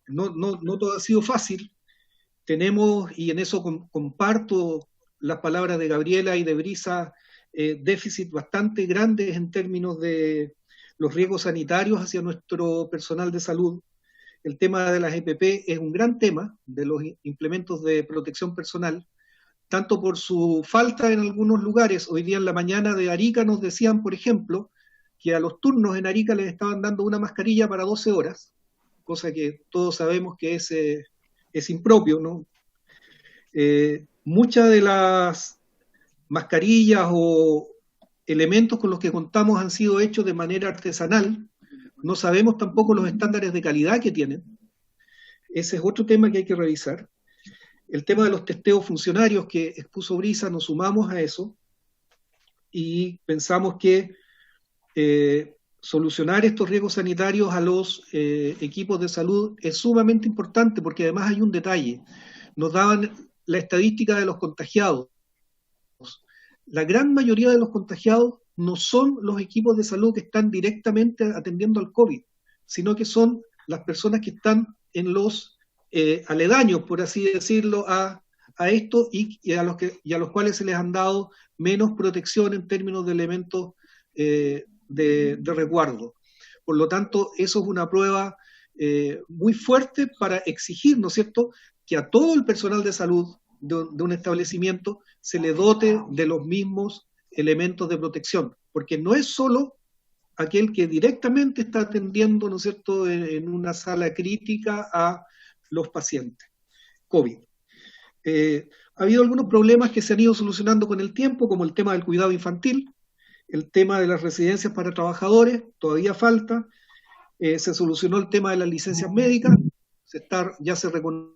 no todo ha sido fácil. Tenemos, y en eso comparto las palabras de Gabriela y de Brisa, déficit bastante grandes en términos de los riesgos sanitarios hacia nuestro personal de salud. El tema de las EPP es un gran tema, de los implementos de protección personal, tanto por su falta en algunos lugares. Hoy día en la mañana de Arica nos decían, por ejemplo, que a los turnos en Arica les estaban dando una mascarilla para 12 horas, cosa que todos sabemos que es impropio, ¿no? Muchas de las mascarillas o elementos con los que contamos han sido hechos de manera artesanal. No sabemos tampoco los estándares de calidad que tienen. Ese es otro tema que hay que revisar. El tema de los testeos funcionarios que expuso Brisa, nos sumamos a eso y pensamos que solucionar estos riesgos sanitarios a los equipos de salud es sumamente importante, porque además hay un detalle. Nos daban la estadística de los contagiados. La gran mayoría de los contagiados no son los equipos de salud que están directamente atendiendo al COVID, sino que son las personas que están en los aledaños, por así decirlo, a esto y a los cuales se les han dado menos protección en términos de elementos de resguardo. Por lo tanto, eso es una prueba muy fuerte para exigir, ¿no es cierto?, que a todo el personal de salud de un establecimiento se le dote de los mismos elementos de protección, porque no es solo aquel que directamente está atendiendo, ¿no es cierto?, en una sala crítica a los pacientes COVID. Ha habido algunos problemas que se han ido solucionando con el tiempo, como el tema del cuidado infantil, el tema de las residencias para trabajadores, todavía falta. Se solucionó el tema de las licencias médicas, ya se reconoce,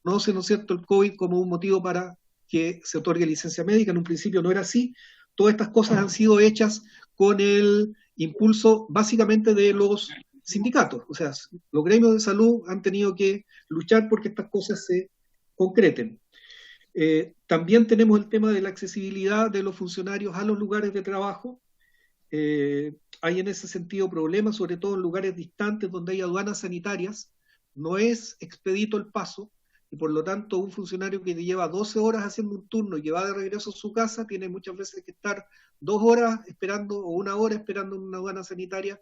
¿no es cierto?, el COVID como un motivo para que se otorgue licencia médica. En un principio no era así. Todas estas cosas han sido hechas con el impulso básicamente de los sindicatos. O sea, los gremios de salud han tenido que luchar porque estas cosas se concreten. También tenemos el tema de la accesibilidad de los funcionarios a los lugares de trabajo. Hay en ese sentido problemas, sobre todo en lugares distantes donde hay aduanas sanitarias. No es expedito el paso, y por lo tanto un funcionario que lleva 12 horas haciendo un turno y que va de regreso a su casa tiene muchas veces que estar 2 horas esperando o 1 hora esperando en una aduana sanitaria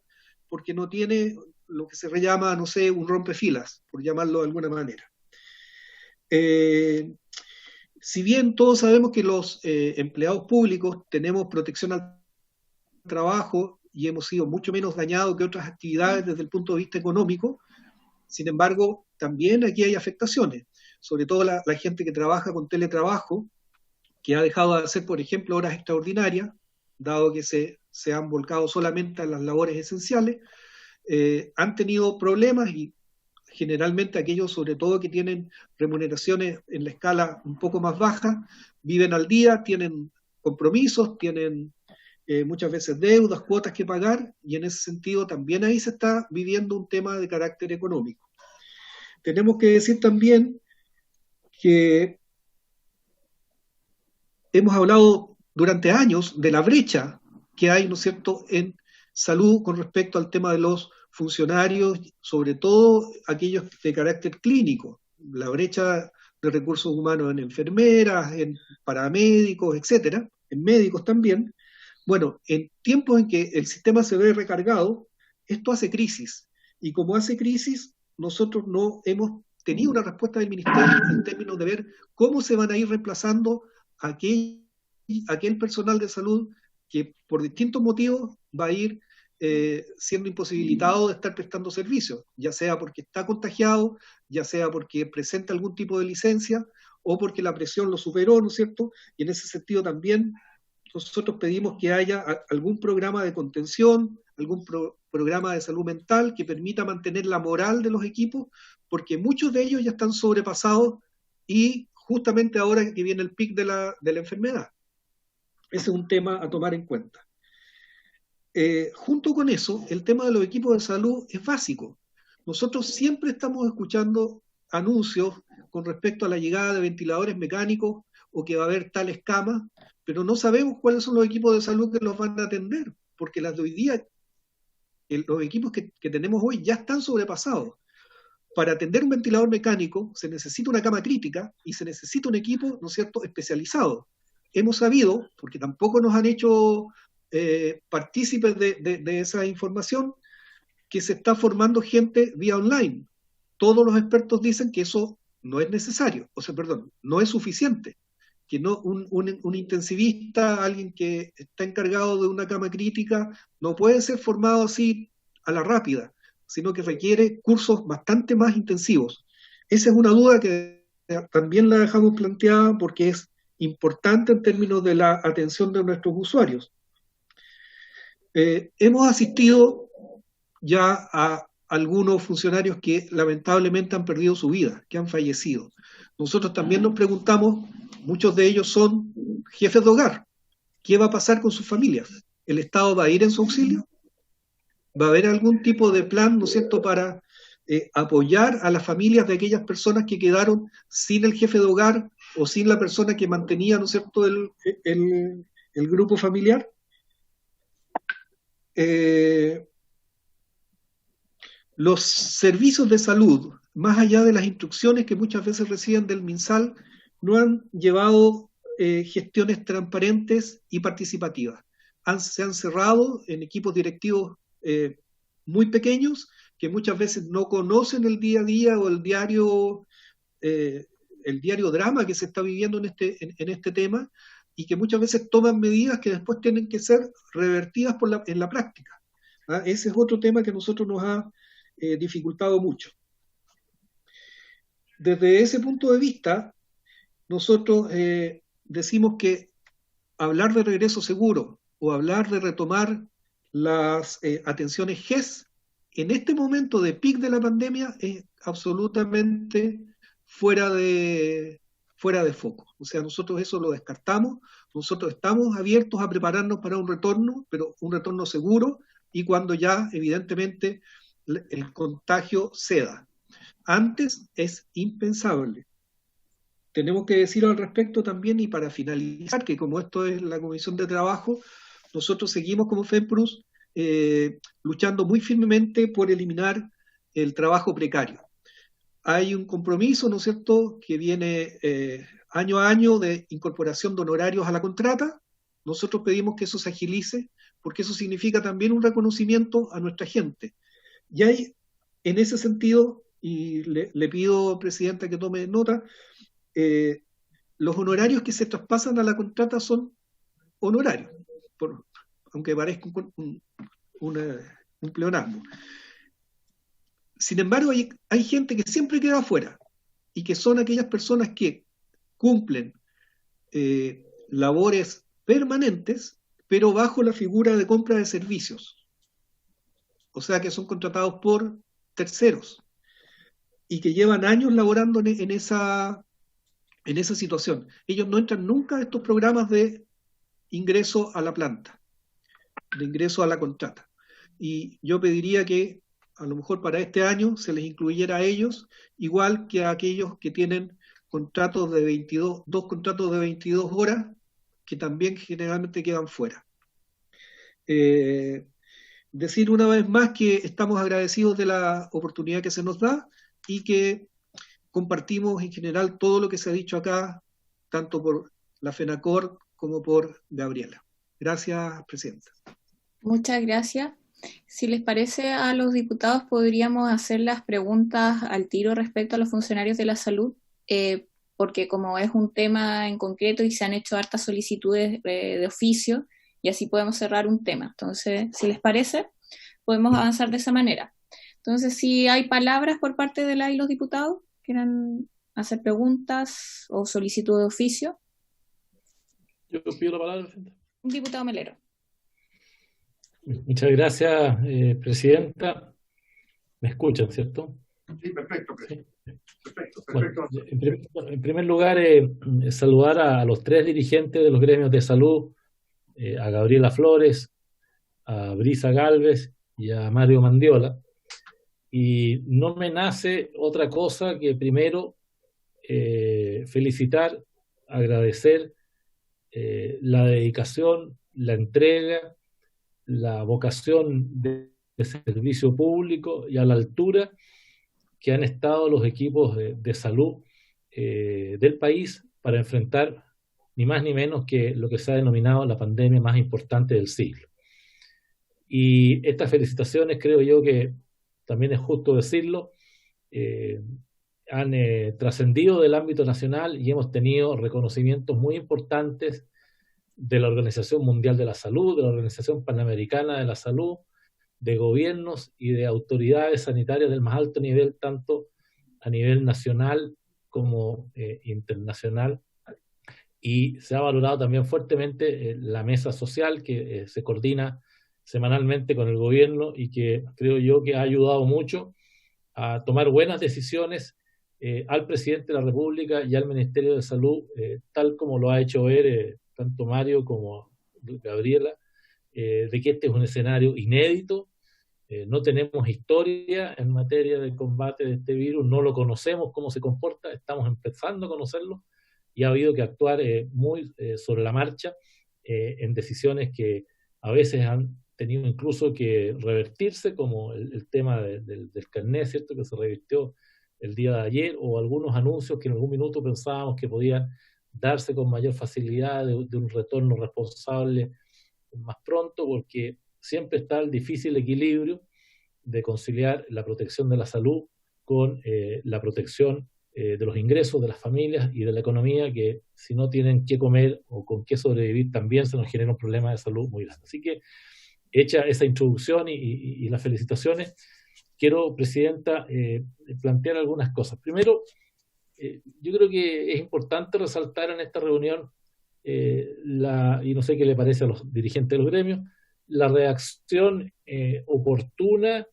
porque no tiene lo que se llama, no sé, un rompefilas, por llamarlo de alguna manera. Si bien todos sabemos que los empleados públicos tenemos protección al trabajo y hemos sido mucho menos dañados que otras actividades desde el punto de vista económico, sin embargo, también aquí hay afectaciones, sobre todo la gente que trabaja con teletrabajo, que ha dejado de hacer, por ejemplo, horas extraordinarias, dado que se han volcado solamente a las labores esenciales, han tenido problemas y generalmente aquellos, sobre todo que tienen remuneraciones en la escala un poco más baja, viven al día, tienen compromisos, tienen muchas veces deudas, cuotas que pagar, y en ese sentido también ahí se está viviendo un tema de carácter económico. Tenemos que decir también que hemos hablado durante años de la brecha que hay, ¿no es cierto?, en salud con respecto al tema de los funcionarios, sobre todo aquellos de carácter clínico, la brecha de recursos humanos en enfermeras, en paramédicos, etcétera, en médicos también. Bueno, en tiempos en que el sistema se ve recargado, esto hace crisis. Y como hace crisis, nosotros no hemos tenido una respuesta del Ministerio en términos de ver cómo se van a ir reemplazando aquel personal de salud que por distintos motivos va a ir siendo imposibilitado de estar prestando servicios, ya sea porque está contagiado, ya sea porque presenta algún tipo de licencia o porque la presión lo superó, ¿no es cierto? Y en ese sentido también nosotros pedimos que haya algún programa de contención, algún programa de salud mental que permita mantener la moral de los equipos, porque muchos de ellos ya están sobrepasados y justamente ahora que viene el pic de la enfermedad. Ese es un tema a tomar en cuenta. Junto con eso, el tema de los equipos de salud es básico. Nosotros siempre estamos escuchando anuncios con respecto a la llegada de ventiladores mecánicos o que va a haber tales camas, pero no sabemos cuáles son los equipos de salud que los van a atender, porque las de hoy día, los equipos que tenemos hoy ya están sobrepasados. Para atender un ventilador mecánico se necesita una cama crítica y se necesita un equipo, ¿no es cierto?, especializado. Hemos sabido, porque tampoco nos han hecho partícipes de esa información, que se está formando gente vía online. Todos los expertos dicen que eso no es necesario, no es suficiente, que no un intensivista, alguien que está encargado de una cama crítica, no puede ser formado así a la rápida, sino que requiere cursos bastante más intensivos. Esa es una duda que también la dejamos planteada porque es importante en términos de la atención de nuestros usuarios. Hemos asistido ya a algunos funcionarios que lamentablemente han perdido su vida, que han fallecido. Nosotros también nos preguntamos, muchos de ellos son jefes de hogar, ¿qué va a pasar con sus familias? ¿El Estado va a ir en su auxilio? ¿Va a haber algún tipo de plan, ¿no es cierto?, para apoyar a las familias de aquellas personas que quedaron sin el jefe de hogar o sin la persona que mantenía, ¿no es cierto?, el grupo familiar? Los servicios de salud, más allá de las instrucciones que muchas veces reciben del MinSal, no han llevado gestiones transparentes y participativas. Se han cerrado en equipos directivos muy pequeños que muchas veces no conocen el día a día o el diario drama que se está viviendo en este tema, y que muchas veces toman medidas que después tienen que ser revertidas en la práctica. ¿Ah? Ese es otro tema que a nosotros nos ha dificultado mucho. Desde ese punto de vista, nosotros decimos que hablar de regreso seguro o hablar de retomar las atenciones GES en este momento de pic de la pandemia es absolutamente fuera de foco. O sea, nosotros eso lo descartamos. Nosotros estamos abiertos a prepararnos para un retorno, pero un retorno seguro y cuando ya evidentemente el contagio ceda. Antes es impensable. Tenemos que decir al respecto también, y para finalizar, que como esto es la Comisión de Trabajo, nosotros seguimos como FEPRUS luchando muy firmemente por eliminar el trabajo precario. Hay un compromiso, ¿no es cierto?, que viene año a año de incorporación de honorarios a la contrata. Nosotros pedimos que eso se agilice, porque eso significa también un reconocimiento a nuestra gente. Y hay, en ese sentido, y le pido, Presidenta, que tome nota, los honorarios que se traspasan a la contrata son honorarios, aunque parezca un pleonasmo. Sin embargo, hay gente que siempre queda afuera, y que son aquellas personas que cumplen labores permanentes, pero bajo la figura de compra de servicios. O sea, que son contratados por terceros, y que llevan años laborando en esa situación. Ellos no entran nunca a estos programas de ingreso a la planta, de ingreso a la contrata. Y yo pediría que a lo mejor para este año se les incluyera a ellos, igual que a aquellos que tienen contratos de 22, 2 contratos de 22 horas que también generalmente quedan fuera. Decir una vez más que estamos agradecidos de la oportunidad que se nos da y que compartimos en general todo lo que se ha dicho acá, tanto por la FENACOR como por Gabriela. Gracias, Presidenta. Muchas gracias. Si les parece a los diputados, podríamos hacer las preguntas al tiro respecto a los funcionarios de la salud, porque como es un tema en concreto y se han hecho hartas solicitudes de oficio, y así podemos cerrar un tema. Entonces, si les parece, podemos avanzar de esa manera. Entonces, si hay palabras por parte de los diputados, quieran hacer preguntas o solicitud de oficio. Yo pido la palabra, Presidenta. Diputado Melero. Muchas gracias, Presidenta. ¿Me escuchan, cierto? Sí, perfecto, Presidente. Perfecto. Bueno, en primer lugar, saludar a los 3 dirigentes de los gremios de salud, a Gabriela Flores, a Brisa Gálvez y a Mario Mandiola. Y no me nace otra cosa que primero felicitar, agradecer la dedicación, la entrega, la vocación de servicio público y a la altura que han estado los equipos de salud del país para enfrentar ni más ni menos que lo que se ha denominado la pandemia más importante del siglo. Y estas felicitaciones, creo yo que también es justo decirlo, han trascendido del ámbito nacional y hemos tenido reconocimientos muy importantes de la Organización Mundial de la Salud, de la Organización Panamericana de la Salud, de gobiernos y de autoridades sanitarias del más alto nivel, tanto a nivel nacional como internacional. Y se ha valorado también fuertemente la mesa social que se coordina semanalmente con el gobierno y que creo yo que ha ayudado mucho a tomar buenas decisiones al presidente de la República y al Ministerio de Salud, tal como lo ha hecho ver tanto Mario como Gabriela, de que este es un escenario inédito. No tenemos historia en materia de combate de este virus, no lo conocemos cómo se comporta, estamos empezando a conocerlo y ha habido que actuar muy sobre la marcha en decisiones que a veces han tenido incluso que revertirse, como el tema del carnet, ¿cierto?, que se revirtió el día de ayer, o algunos anuncios que en algún minuto pensábamos que podían darse con mayor facilidad de un retorno responsable más pronto, porque siempre está el difícil equilibrio de conciliar la protección de la salud con la protección de los ingresos de las familias y de la economía, que si no tienen qué comer o con qué sobrevivir, también se nos genera un problema de salud muy grande. Así que, hecha esa introducción y las felicitaciones, quiero, Presidenta, plantear algunas cosas. Primero, yo creo que es importante resaltar en esta reunión, y no sé qué le parece a los dirigentes de los gremios, la reacción oportuna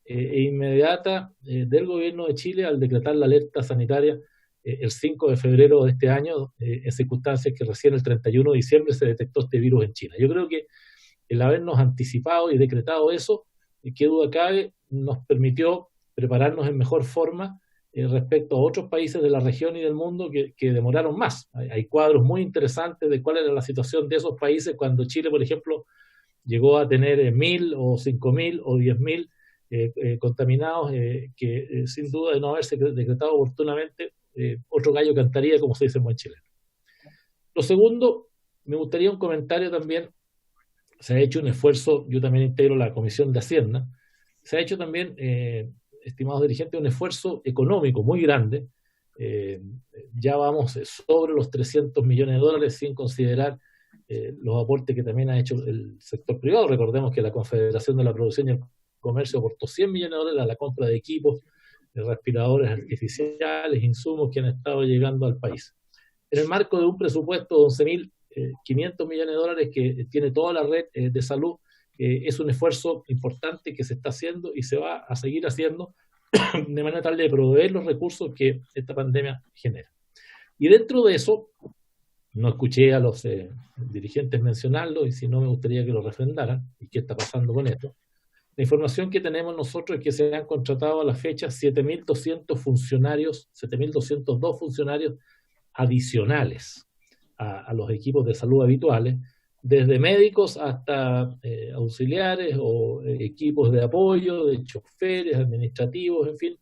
e inmediata del gobierno de Chile al decretar la alerta sanitaria el 5 de febrero de este año, en circunstancias que recién el 31 de diciembre se detectó este virus en China. Yo creo que el habernos anticipado y decretado eso, qué duda cabe, nos permitió prepararnos en mejor forma respecto a otros países de la región y del mundo que demoraron más. Hay cuadros muy interesantes de cuál era la situación de esos países cuando Chile, por ejemplo, llegó a tener 1.000 o 5.000 o 10.000 contaminados, que sin duda de no haberse decretado oportunamente, otro gallo cantaría, como se dice en buen chileno. Lo segundo, me gustaría un comentario también. Se ha hecho un esfuerzo, yo también integro la Comisión de Hacienda, se ha hecho también, estimados dirigentes, un esfuerzo económico muy grande. Ya vamos sobre los 300 millones de dólares, sin considerar los aportes que también ha hecho el sector privado. Recordemos que la Confederación de la Producción y el Comercio aportó 100 millones de dólares a la compra de equipos, de respiradores artificiales, insumos que han estado llegando al país. En el marco de un presupuesto de 11.500 millones de dólares que tiene toda la red de salud, es un esfuerzo importante que se está haciendo y se va a seguir haciendo de manera tal de proveer los recursos que esta pandemia genera. Y dentro de eso, no escuché a los dirigentes mencionarlo, y si no me gustaría que lo refrendaran, y qué está pasando con esto. La información que tenemos nosotros es que se han contratado a la fecha 7.200 funcionarios, 7.202 funcionarios adicionales a los equipos de salud habituales, desde médicos hasta auxiliares o equipos de apoyo, de choferes, administrativos, en fin,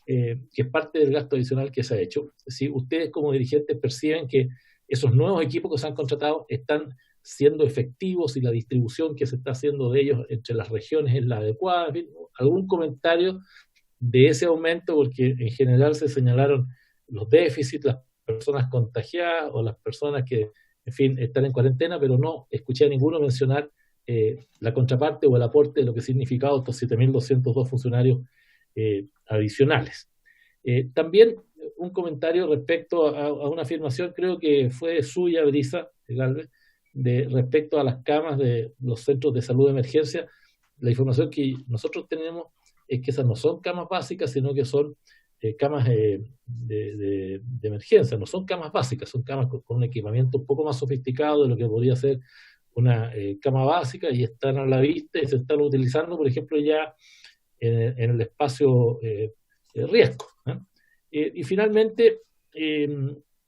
que es parte del gasto adicional que se ha hecho. Si ustedes como dirigentes perciben que esos nuevos equipos que se han contratado están siendo efectivos y la distribución que se está haciendo de ellos entre las regiones es la adecuada, en fin, algún comentario de ese aumento, porque en general se señalaron los déficits, las personas contagiadas o las personas que, en fin, están en cuarentena, pero no escuché a ninguno mencionar la contraparte o el aporte de lo que significaba estos 7.202 funcionarios adicionales. También un comentario respecto a una afirmación, creo que fue suya, Brisa Galvez, respecto a las camas de los centros de salud de emergencia. La información que nosotros tenemos es que esas no son camas básicas, sino que son camas de emergencia, no son camas básicas, son camas con un equipamiento un poco más sofisticado de lo que podría ser una cama básica, y están a la vista y se están utilizando, por ejemplo, ya en el espacio riesgo. Y finalmente,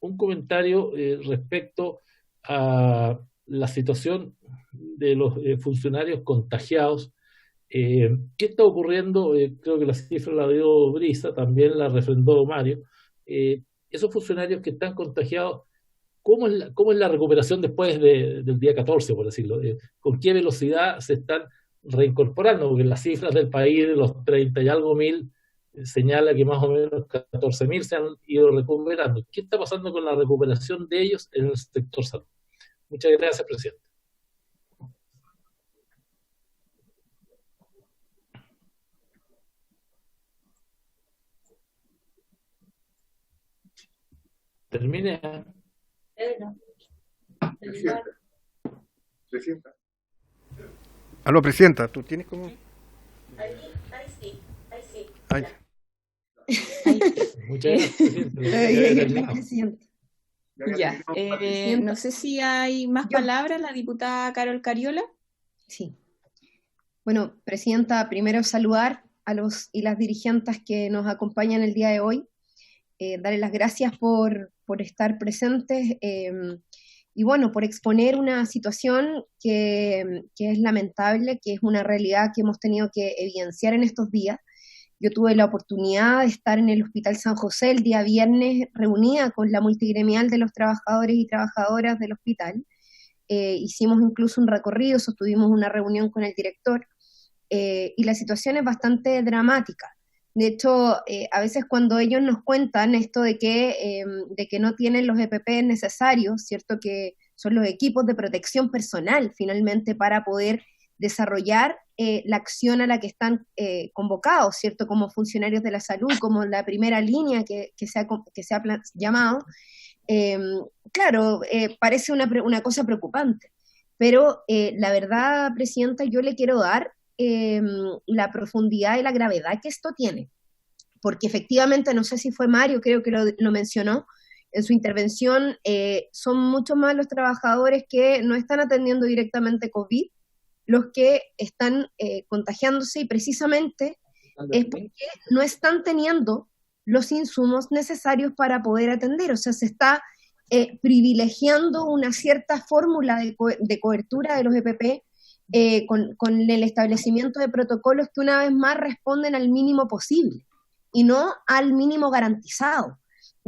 un comentario respecto a la situación de los funcionarios contagiados. ¿Qué está ocurriendo? Creo que la cifra la dio Brisa, también la refrendó Mario. Esos funcionarios que están contagiados, ¿cómo es la recuperación después del día 14, por decirlo? ¿Con qué velocidad se están reincorporando? Porque las cifras del país, de los 30 y algo mil, señala que más o menos 14.000 se han ido recuperando. ¿Qué está pasando con la recuperación de ellos en el sector salud? Muchas gracias, presidente. Termine. Presidenta. Aló, presidenta, ¿tú tienes como...? Ahí sí. Ay. Muchas gracias, presidente. Ya, no sé si hay más palabras, la diputada Carol Cariola. Sí. Bueno, presidenta, primero saludar a los y las dirigentes que nos acompañan el día de hoy, darles las gracias por estar presentes y bueno, por exponer una situación que es lamentable, que es una realidad que hemos tenido que evidenciar en estos días. Yo tuve la oportunidad de estar en el Hospital San José el día viernes, reunida con la multigremial de los trabajadores y trabajadoras del hospital. Hicimos incluso un recorrido, sostuvimos una reunión con el director, y la situación es bastante dramática. De hecho, a veces cuando ellos nos cuentan esto de que no tienen los EPP necesarios, ¿cierto? Que son los equipos de protección personal, finalmente, para poder desarrollar la acción a la que están convocados, ¿cierto? Como funcionarios de la salud, como la primera línea que se ha llamado. Claro, parece una cosa preocupante, pero la verdad, presidenta, yo le quiero dar la profundidad y la gravedad que esto tiene, porque efectivamente, no sé si fue Mario, creo que lo mencionó en su intervención, son muchos más los trabajadores que no están atendiendo directamente COVID, los que están contagiándose, y precisamente es porque no están teniendo los insumos necesarios para poder atender. O sea, se está privilegiando una cierta fórmula de cobertura de los EPP con el establecimiento de protocolos que una vez más responden al mínimo posible y no al mínimo garantizado.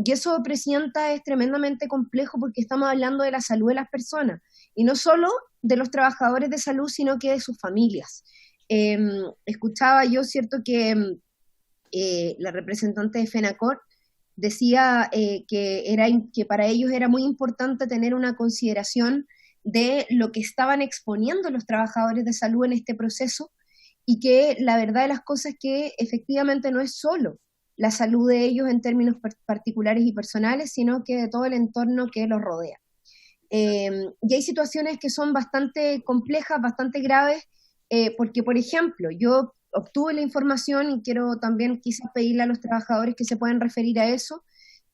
Y eso, presidenta, es tremendamente complejo porque estamos hablando de la salud de las personas, y no solo de los trabajadores de salud, sino que de sus familias. Escuchaba yo, cierto, que la representante de FENACOR decía que para ellos era muy importante tener una consideración de lo que estaban exponiendo los trabajadores de salud en este proceso, y que la verdad de las cosas es que efectivamente no es solo la salud de ellos en términos particulares y personales, sino que de todo el entorno que los rodea. Y hay situaciones que son bastante complejas, bastante graves, porque, por ejemplo, yo obtuve la información, y quiero también quizás pedirle a los trabajadores que se puedan referir a eso,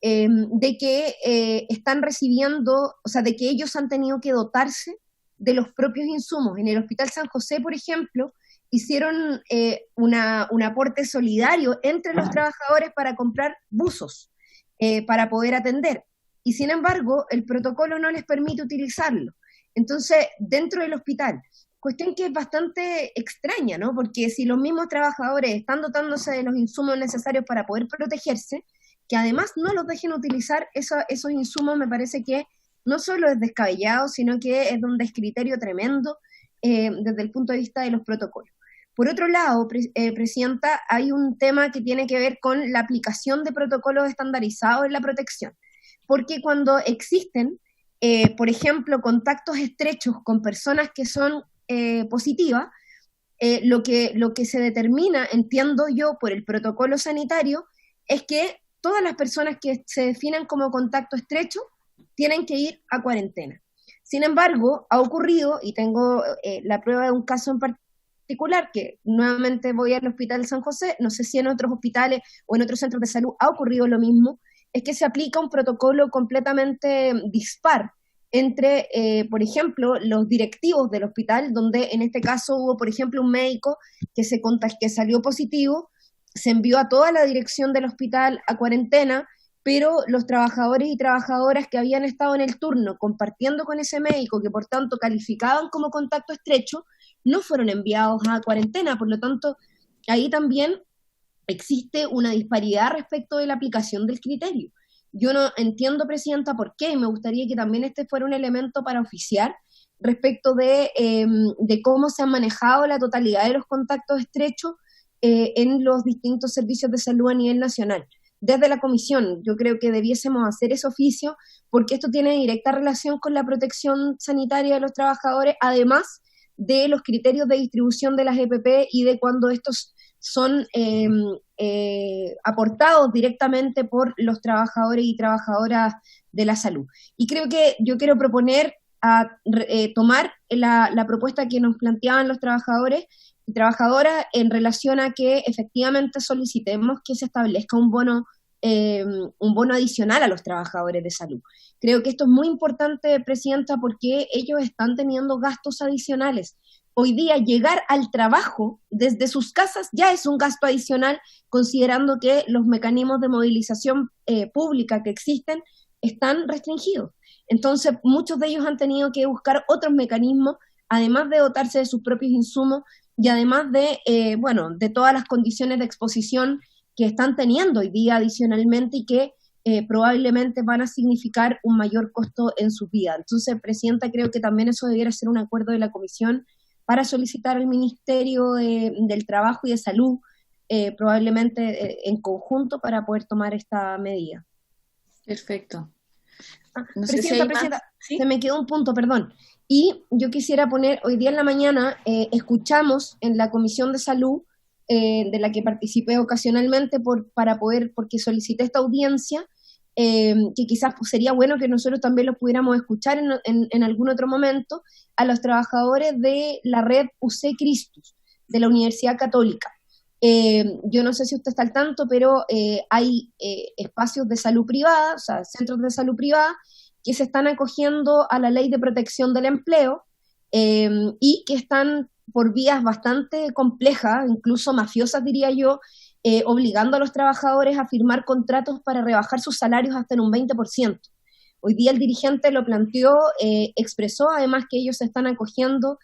de que están recibiendo, o sea, de que ellos han tenido que dotarse de los propios insumos. En el Hospital San José, por ejemplo, hicieron un aporte solidario entre los trabajadores para comprar buzos para poder atender. Y sin embargo, el protocolo no les permite utilizarlo. Entonces, dentro del hospital, cuestión que es bastante extraña, ¿no? Porque si los mismos trabajadores están dotándose de los insumos necesarios para poder protegerse, que además no los dejen utilizar esos insumos, me parece que no solo es descabellado, sino que es un descriterio tremendo desde el punto de vista de los protocolos. Por otro lado, Presidenta, hay un tema que tiene que ver con la aplicación de protocolos estandarizados en la protección, porque cuando existen, por ejemplo, contactos estrechos con personas que son positivas, lo que se determina, entiendo yo, por el protocolo sanitario, es que todas las personas que se definen como contacto estrecho tienen que ir a cuarentena. Sin embargo, ha ocurrido, y tengo la prueba de un caso en particular, que nuevamente voy al Hospital San José, no sé si en otros hospitales o en otros centros de salud ha ocurrido lo mismo, es que se aplica un protocolo completamente dispar entre, por ejemplo, los directivos del hospital, donde en este caso hubo, por ejemplo, un médico que salió positivo, se envió a toda la dirección del hospital a cuarentena, pero los trabajadores y trabajadoras que habían estado en el turno compartiendo con ese médico, que por tanto calificaban como contacto estrecho, no fueron enviados a cuarentena. Por lo tanto, ahí también existe una disparidad respecto de la aplicación del criterio. Yo no entiendo, Presidenta, por qué, y me gustaría que también este fuera un elemento para oficiar respecto de cómo se han manejado la totalidad de los contactos estrechos en los distintos servicios de salud a nivel nacional. Desde la comisión, yo creo que debiésemos hacer ese oficio, porque esto tiene directa relación con la protección sanitaria de los trabajadores, además de los criterios de distribución de las EPP y de cuando estos son aportados directamente por los trabajadores y trabajadoras de la salud. Y creo que yo quiero proponer tomar la propuesta que nos planteaban los trabajadores y trabajadoras en relación a que efectivamente solicitemos que se establezca un bono adicional a los trabajadores de salud. Creo que esto es muy importante, Presidenta, porque ellos están teniendo gastos adicionales. Hoy día llegar al trabajo desde sus casas ya es un gasto adicional, considerando que los mecanismos de movilización pública que existen están restringidos. Entonces, muchos de ellos han tenido que buscar otros mecanismos, además de dotarse de sus propios insumos y además de todas las condiciones de exposición que están teniendo hoy día adicionalmente y que probablemente van a significar un mayor costo en sus vidas. Entonces, Presidenta, creo que también eso debiera ser un acuerdo de la Comisión para solicitar al Ministerio del Trabajo y de Salud, probablemente en conjunto, para poder tomar esta medida. Perfecto. No sé Presidenta, ¿sí? Se me quedó un punto, perdón. Y yo quisiera poner, hoy día en la mañana, escuchamos en la Comisión de Salud, de la que participé ocasionalmente porque solicité esta audiencia, que quizás sería bueno que nosotros también los pudiéramos escuchar en algún otro momento, a los trabajadores de la red UC Christus, de la Universidad Católica. Yo no sé si usted está al tanto, pero hay espacios de salud privada, o sea, centros de salud privada, que se están acogiendo a la Ley de Protección del Empleo y que están por vías bastante complejas, incluso mafiosas diría yo, obligando a los trabajadores a firmar contratos para rebajar sus salarios hasta en un 20%. Hoy día el dirigente lo planteó, expresó además que ellos se están acogiendo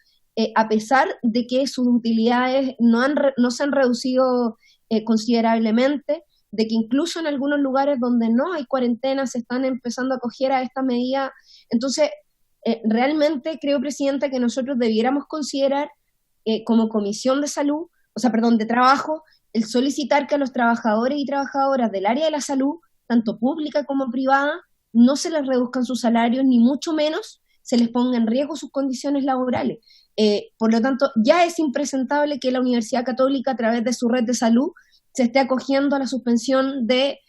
a pesar de que sus utilidades no se han reducido considerablemente, de que incluso en algunos lugares donde no hay cuarentena se están empezando a acoger a esta medida. Entonces, realmente creo, Presidenta, que nosotros debiéramos considerar como Comisión de Salud, de Trabajo, el solicitar que a los trabajadores y trabajadoras del área de la salud, tanto pública como privada, no se les reduzcan sus salarios, ni mucho menos se les ponga en riesgo sus condiciones laborales. Por lo tanto, ya es impresentable que la Universidad Católica, a través de su red de salud, se esté acogiendo a la suspensión de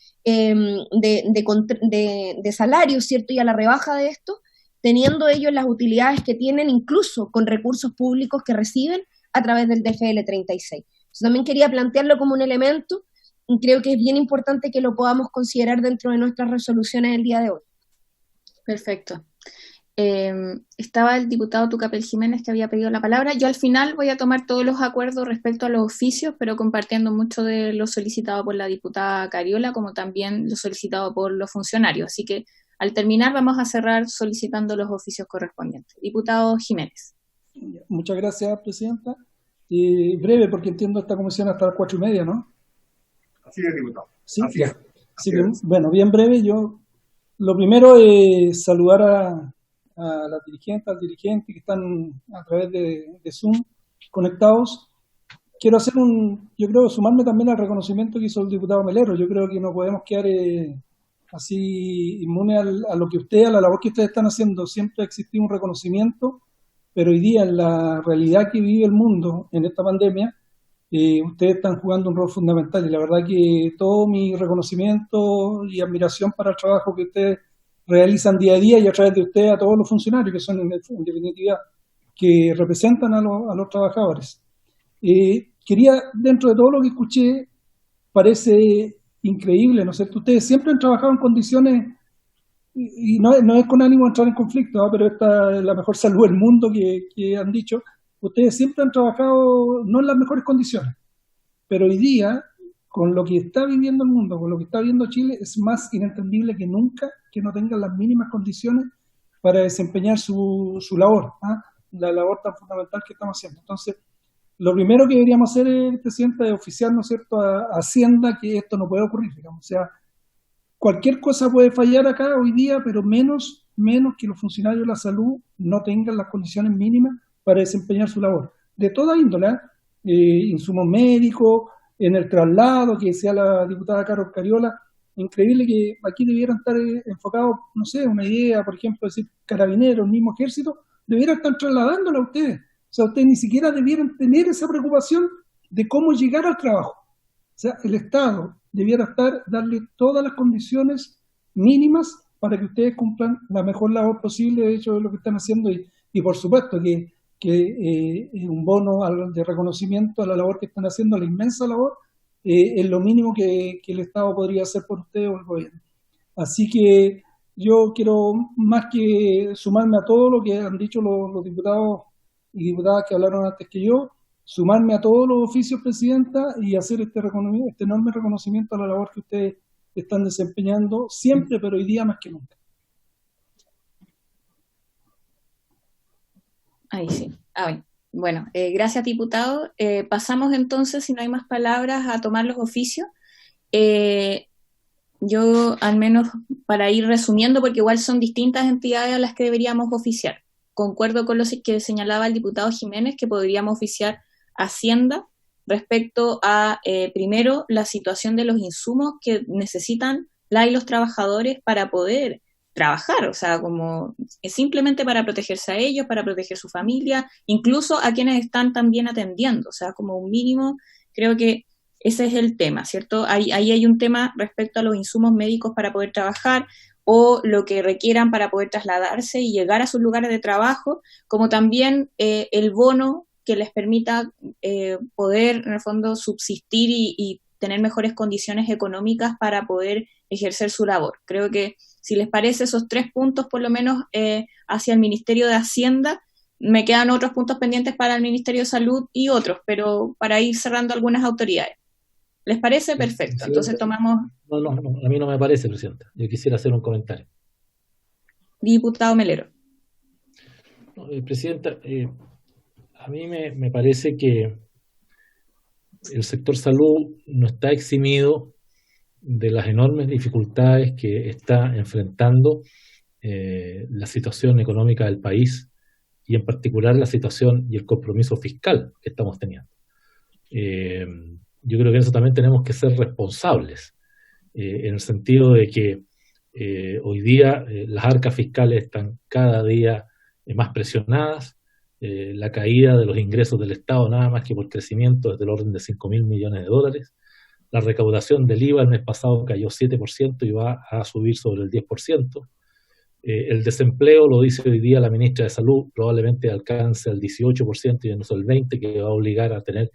salarios, ¿cierto? Y a la rebaja de esto, teniendo ellos las utilidades que tienen, incluso con recursos públicos que reciben a través del DFL 36. Entonces, también quería plantearlo como un elemento, y creo que es bien importante que lo podamos considerar dentro de nuestras resoluciones el día de hoy. Perfecto. Estaba el diputado Tucapel Jiménez que había pedido la palabra. Yo al final voy a tomar todos los acuerdos respecto a los oficios, pero compartiendo mucho de lo solicitado por la diputada Cariola, como también lo solicitado por los funcionarios. Así que al terminar vamos a cerrar solicitando los oficios correspondientes. Diputado Jiménez. Muchas gracias, Presidenta. Breve, porque entiendo esta comisión hasta las 4:30, ¿no? Así es, diputado. Sí, Así ya. es. Así que, bueno, bien breve. Yo lo primero es saludar a las dirigentes, al dirigente que están a través de Zoom conectados. Quiero yo creo, sumarme también al reconocimiento que hizo el diputado Melero. Yo creo que no podemos quedar así inmunes a lo que a la labor que ustedes están haciendo. Siempre ha existido un reconocimiento, pero hoy día en la realidad que vive el mundo en esta pandemia, ustedes están jugando un rol fundamental y la verdad que todo mi reconocimiento y admiración para el trabajo que ustedes realizan día a día y a través de ustedes a todos los funcionarios que son en definitiva que representan a los trabajadores. Quería, dentro de todo lo que escuché, parece increíble, ¿no es cierto? Ustedes siempre han trabajado en condiciones, y no es con ánimo de entrar en conflicto, ¿no? Pero esta es la mejor salud del mundo que han dicho. Ustedes siempre han trabajado no en las mejores condiciones, pero hoy día, con lo que está viviendo el mundo, con lo que está viviendo Chile, es más inentendible que nunca que no tengan las mínimas condiciones para desempeñar su labor, la labor tan fundamental que estamos haciendo. Entonces, lo primero que deberíamos hacer, Presidenta, es oficiar, ¿no es cierto?, a Hacienda que esto no puede ocurrir, digamos. O sea, cualquier cosa puede fallar acá hoy día, pero menos que los funcionarios de la salud no tengan las condiciones mínimas para desempeñar su labor. De toda índole, insumos médicos, en el traslado, que decía la diputada Carol Cariola, increíble que aquí debieran estar enfocados, no sé, una idea, por ejemplo, decir carabineros, mismo ejército, debieran estar trasladándola a ustedes. O sea, ustedes ni siquiera debieran tener esa preocupación de cómo llegar al trabajo. O sea, el Estado debiera darle todas las condiciones mínimas para que ustedes cumplan la mejor labor posible, de hecho, de lo que están haciendo. Y por supuesto que un bono de reconocimiento a la labor que están haciendo, a la inmensa labor, es lo mínimo que el Estado podría hacer por ustedes o el gobierno. Así que yo quiero más que sumarme a todo lo que han dicho los diputados y diputadas que hablaron antes que yo, sumarme a todos los oficios, Presidenta, y hacer este enorme reconocimiento a la labor que ustedes están desempeñando siempre, pero hoy día más que nunca. Ahí sí. Bueno, gracias, diputado. Pasamos entonces, si no hay más palabras, a tomar los oficios. Yo, al menos para ir resumiendo, porque igual son distintas entidades a las que deberíamos oficiar. Concuerdo con lo que señalaba el diputado Jiménez, que podríamos oficiar Hacienda respecto a, primero, la situación de los insumos que necesitan y los trabajadores para poder trabajar, o sea, como simplemente para protegerse a ellos, para proteger su familia, incluso a quienes están también atendiendo, o sea, como un mínimo, creo que ese es el tema, ¿cierto? Ahí hay un tema respecto a los insumos médicos para poder trabajar, o lo que requieran para poder trasladarse y llegar a sus lugares de trabajo, como también el bono que les permita poder, en el fondo, subsistir y tener mejores condiciones económicas para poder ejercer su labor. Creo que, si les parece, esos 3 puntos, por lo menos, hacia el Ministerio de Hacienda. Me quedan otros puntos pendientes para el Ministerio de Salud y otros, pero para ir cerrando algunas autoridades. ¿Les parece? Perfecto. Entonces tomamos... No, a mí no me parece, Presidenta. Yo quisiera hacer un comentario. Diputado Melero. Presidenta, a mí me parece que el sector salud no está eximido de las enormes dificultades que está enfrentando la situación económica del país y en particular la situación y el compromiso fiscal que estamos teniendo. Yo creo que en eso también tenemos que ser responsables, en el sentido de que hoy día las arcas fiscales están cada día más presionadas, la caída de los ingresos del Estado nada más que por crecimiento es del orden de 5.000 millones de dólares, la recaudación del IVA el mes pasado cayó 7% y va a subir sobre el 10%, el desempleo, lo dice hoy día la ministra de Salud, probablemente alcance el 18% y no el 20%, que va a obligar a tener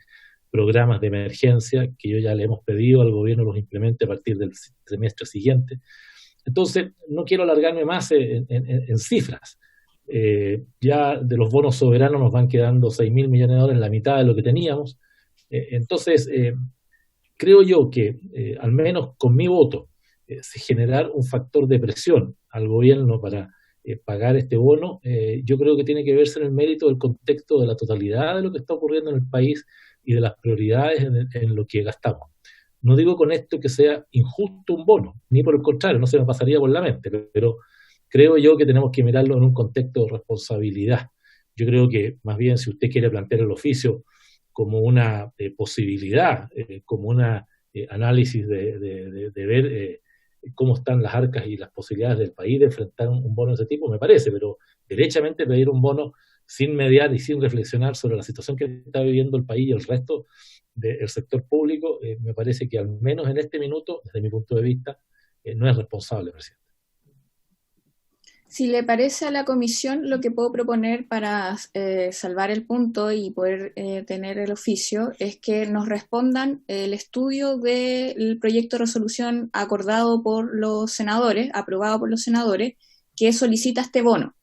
programas de emergencia que yo ya le hemos pedido al gobierno los implemente a partir del trimestre siguiente. Entonces, no quiero alargarme más en cifras, Ya de los bonos soberanos nos van quedando 6.000 millones de dólares, la mitad de lo que teníamos. Entonces, creo yo que, al menos con mi voto, generar un factor de presión al gobierno para pagar este bono, yo creo que tiene que verse en el mérito del contexto de la totalidad de lo que está ocurriendo en el país y de las prioridades en lo que gastamos. No digo con esto que sea injusto un bono, ni por el contrario, no se me pasaría por la mente, pero creo yo que tenemos que mirarlo en un contexto de responsabilidad. Yo creo que más bien si usted quiere plantear el oficio como una posibilidad, como un análisis de ver cómo están las arcas y las posibilidades del país de enfrentar un bono de ese tipo, me parece, pero derechamente pedir un bono sin mediar y sin reflexionar sobre la situación que está viviendo el país y el resto del sector público, me parece que al menos en este minuto, desde mi punto de vista, no es responsable, presidente. Si le parece a la comisión, lo que puedo proponer para salvar el punto y poder tener el oficio es que nos respondan el estudio del proyecto de resolución acordado por los senadores, aprobado por los senadores, que solicita este bono.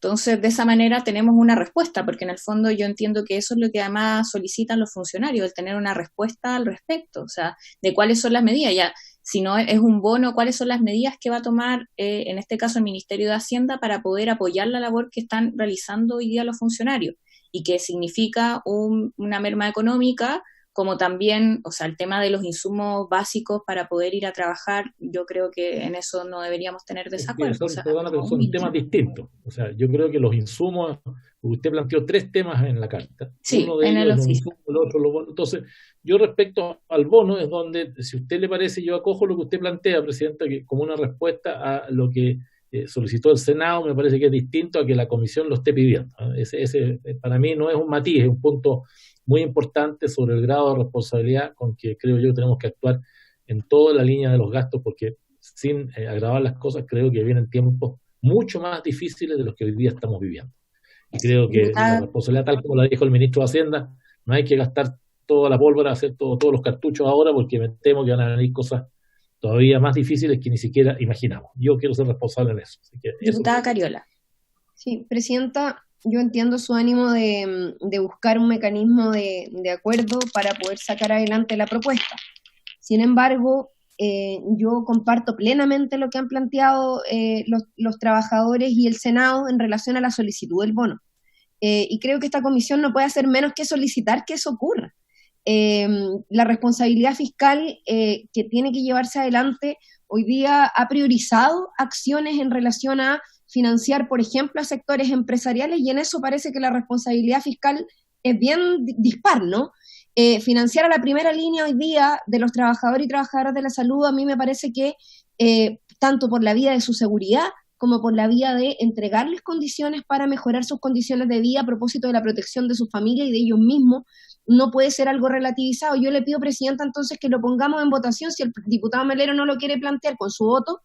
Entonces, de esa manera tenemos una respuesta, porque en el fondo yo entiendo que eso es lo que además solicitan los funcionarios, el tener una respuesta al respecto, o sea, de cuáles son las medidas. Ya, si no es un bono, cuáles son las medidas que va a tomar, en este caso, el Ministerio de Hacienda para poder apoyar la labor que están realizando hoy día los funcionarios, y que significa una merma económica, como también, o sea, el tema de los insumos básicos para poder ir a trabajar. Yo creo que en eso no deberíamos tener desacuerdo. Son temas distintos. O sea, yo creo que los insumos, usted planteó 3 temas en la carta. Sí, uno de en ellos el es oficio. el otro los bonos. Entonces, yo respecto al bono es donde, si a usted le parece, yo acojo lo que usted plantea, Presidenta, que como una respuesta a lo que solicitó el Senado, me parece que es distinto a que la Comisión lo esté pidiendo. Ese para mí no es un matiz, es un punto muy importante sobre el grado de responsabilidad con que creo yo tenemos que actuar en toda la línea de los gastos, porque sin agravar las cosas, creo que vienen tiempos mucho más difíciles de los que hoy día estamos viviendo. Y creo que la responsabilidad, tal como la dijo el ministro de Hacienda, no hay que gastar toda la pólvora, hacer todos los cartuchos ahora, porque me temo que van a venir cosas todavía más difíciles que ni siquiera imaginamos. Yo quiero ser responsable en eso. Así que Diputada Cariola. Sí, Presidenta, yo entiendo su ánimo de buscar un mecanismo de acuerdo para poder sacar adelante la propuesta. Sin embargo, yo comparto plenamente lo que han planteado los trabajadores y el Senado en relación a la solicitud del bono. Y creo que esta comisión no puede hacer menos que solicitar que eso ocurra. La responsabilidad fiscal que tiene que llevarse adelante hoy día ha priorizado acciones en relación a financiar, por ejemplo, a sectores empresariales, y en eso parece que la responsabilidad fiscal es bien dispar, ¿no? Financiar a la primera línea hoy día de los trabajadores y trabajadoras de la salud, a mí me parece que tanto por la vía de su seguridad como por la vía de entregarles condiciones para mejorar sus condiciones de vida a propósito de la protección de su familia y de ellos mismos, no puede ser algo relativizado. Yo le pido, Presidenta, entonces que lo pongamos en votación. Si el diputado Melero no lo quiere plantear con su voto,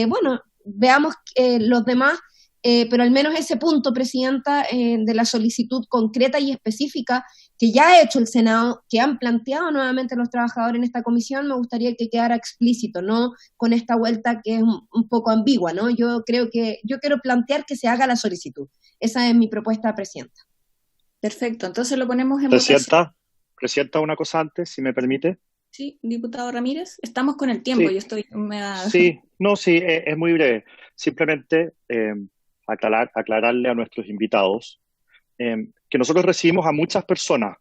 bueno, veamos los demás, pero al menos ese punto, Presidenta, de la solicitud concreta y específica que ya ha hecho el Senado, que han planteado nuevamente los trabajadores en esta comisión, me gustaría que quedara explícito, no con esta vuelta que es un poco ambigua, ¿no? Yo quiero plantear que se haga la solicitud. Esa es mi propuesta, Presidenta. Perfecto, entonces lo ponemos en votación. Presidenta, una cosa antes, si me permite. Sí, diputado Ramírez, estamos con el tiempo, Sí. yo estoy... Sí, es muy breve. Simplemente aclararle a nuestros invitados que nosotros recibimos a muchas personas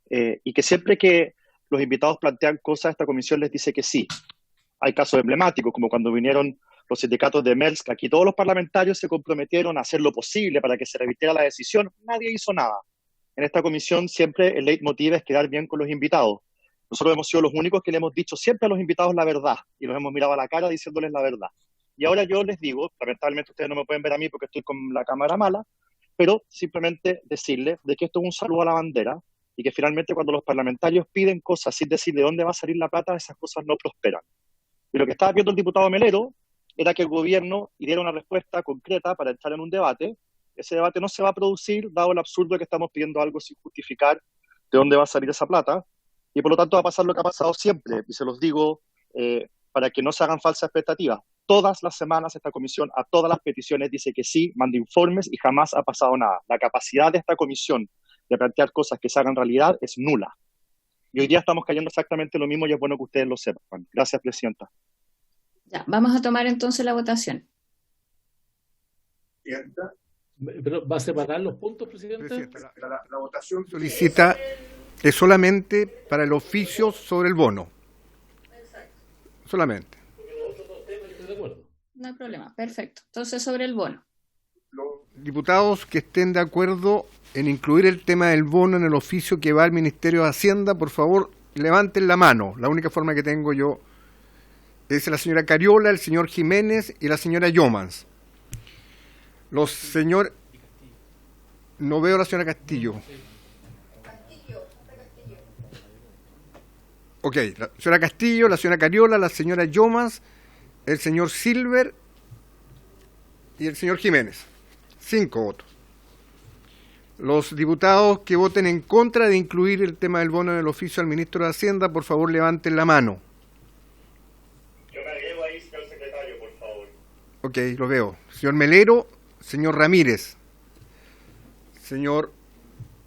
y que siempre que los invitados plantean cosas, esta comisión les dice que sí. Hay casos emblemáticos, como cuando vinieron los sindicatos de Maersk, aquí todos los parlamentarios se comprometieron a hacer lo posible para que se revirtiera la decisión, nadie hizo nada. En esta comisión siempre el leitmotiv es quedar bien con los invitados. Nosotros hemos sido los únicos que le hemos dicho siempre a los invitados la verdad y los hemos mirado a la cara diciéndoles la verdad. Y ahora yo les digo, lamentablemente ustedes no me pueden ver a mí porque estoy con la cámara mala, pero simplemente decirles de que esto es un saludo a la bandera y que finalmente cuando los parlamentarios piden cosas sin decir de dónde va a salir la plata, esas cosas no prosperan. Y lo que estaba viendo el diputado Melero era que el gobierno diera una respuesta concreta para entrar en un debate. Ese debate no se va a producir, dado el absurdo de que estamos pidiendo algo sin justificar de dónde va a salir esa plata, y por lo tanto va a pasar lo que ha pasado siempre, y se los digo para que no se hagan falsas expectativas. todas las semanas esta comisión, a todas las peticiones dice que sí, manda informes y jamás ha pasado nada. La capacidad de esta comisión de plantear cosas que se hagan realidad es nula. Y hoy día estamos cayendo exactamente lo mismo y es bueno que ustedes lo sepan. Gracias, Presidenta. Ya, vamos a tomar entonces la votación. ¿Pero va a separar los puntos, Presidente? La votación solicita es solamente para el oficio sobre el bono. Solamente. No hay problema, perfecto. Entonces, sobre el bono. Diputados que estén de acuerdo en incluir el tema del bono en el oficio que va al Ministerio de Hacienda, por favor, levanten la mano. La única forma que tengo yo es la señora Cariola, el señor Jiménez y la señora Yomans. Los señores... No veo a la señora Castillo. Ok, la señora Castillo, la señora Cariola, la señora Yomans, el señor Silver y el señor Jiménez. 5 votos. Los diputados que voten en contra de incluir el tema del bono en el oficio al ministro de Hacienda, por favor levanten la mano. Yo me agrego ahí, señor secretario, por favor. Ok, lo veo. Señor Melero, señor Ramírez, señor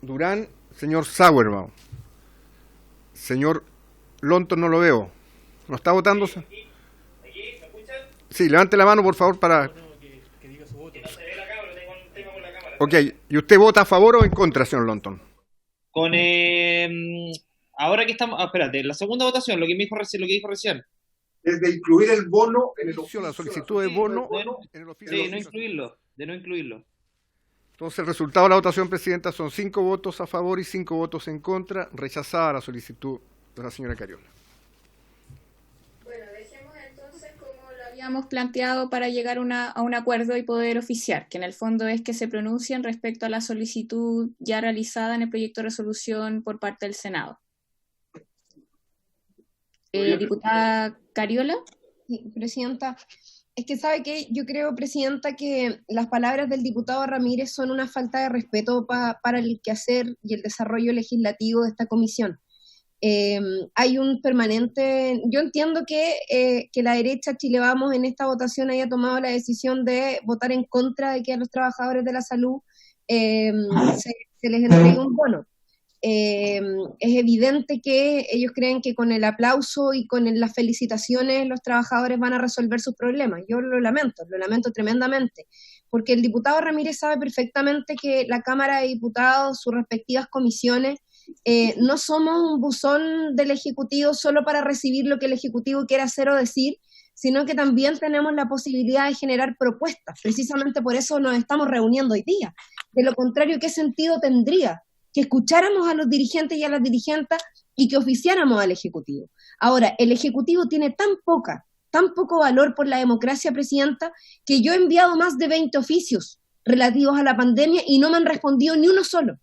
Durán, señor Sauerbaum, señor Lonton no lo veo. ¿No está votando? ¿Aquí? ¿Me escuchan? Sí, levante la mano, por favor, para... Ok, ¿y usted vota a favor o en contra, señor Lonton? Con ahora que estamos, espérate, la segunda votación, lo que dijo recién. Es de incluir el bono en el oficio. La solicitud de bono en el oficio. Sí, de no incluirlo. Entonces el resultado de la votación, Presidenta, son 5 votos a favor y 5 votos en contra. Rechazada la solicitud de la señora Cariola. Bueno, dejemos entonces como lo habíamos planteado para llegar a un acuerdo y poder oficiar, que en el fondo es que se pronuncien respecto a la solicitud ya realizada en el proyecto de resolución por parte del Senado. Diputada Cariola. Sí, Presidenta. Es que sabe que yo creo, Presidenta, que las palabras del diputado Ramírez son una falta de respeto para el quehacer y el desarrollo legislativo de esta comisión. Hay un permanente, yo entiendo que la derecha Chile Vamos en esta votación haya tomado la decisión de votar en contra de que a los trabajadores de la salud se les entregue un bono. Es evidente que ellos creen que con el aplauso y con las felicitaciones los trabajadores van a resolver sus problemas. Yo lo lamento tremendamente, porque el diputado Ramírez sabe perfectamente que la Cámara de Diputados, sus respectivas comisiones, no somos un buzón del Ejecutivo solo para recibir lo que el Ejecutivo quiera hacer o decir, sino que también tenemos la posibilidad de generar propuestas. Precisamente por eso nos estamos reuniendo hoy día. De lo contrario, ¿qué sentido tendría que escucháramos a los dirigentes y a las dirigentes y que oficiáramos al Ejecutivo? Ahora, el Ejecutivo tiene tan poco valor por la democracia, Presidenta, que yo he enviado más de 20 oficios relativos a la pandemia y no me han respondido ni uno solo,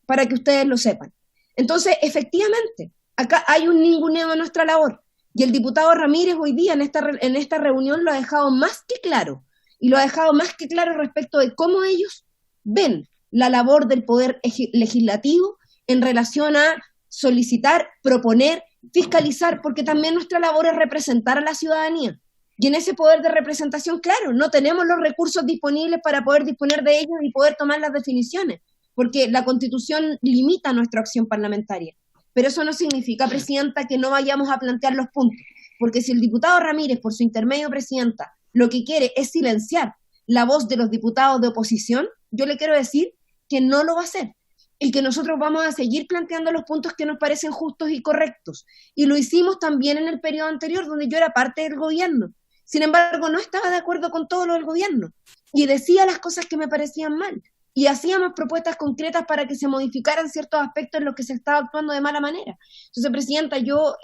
para que ustedes lo sepan. Entonces, efectivamente, acá hay un ninguneo de nuestra labor, y el diputado Ramírez hoy día en esta reunión lo ha dejado más que claro, y lo ha dejado más que claro respecto de cómo ellos ven la labor del Poder Legislativo en relación a solicitar, proponer, fiscalizar, porque también nuestra labor es representar a la ciudadanía. Y en ese poder de representación, claro, no tenemos los recursos disponibles para poder disponer de ellos y poder tomar las definiciones, porque la Constitución limita nuestra acción parlamentaria. Pero eso no significa, Presidenta, que no vayamos a plantear los puntos, porque si el diputado Ramírez, por su intermedio, Presidenta, lo que quiere es silenciar la voz de los diputados de oposición, yo le quiero decir que no lo va a hacer, y que nosotros vamos a seguir planteando los puntos que nos parecen justos y correctos, y lo hicimos también en el periodo anterior, donde yo era parte del gobierno. Sin embargo, no estaba de acuerdo con todo lo del gobierno, y decía las cosas que me parecían mal, y hacíamos propuestas concretas para que se modificaran ciertos aspectos en los que se estaba actuando de mala manera. Entonces, Presidenta, yo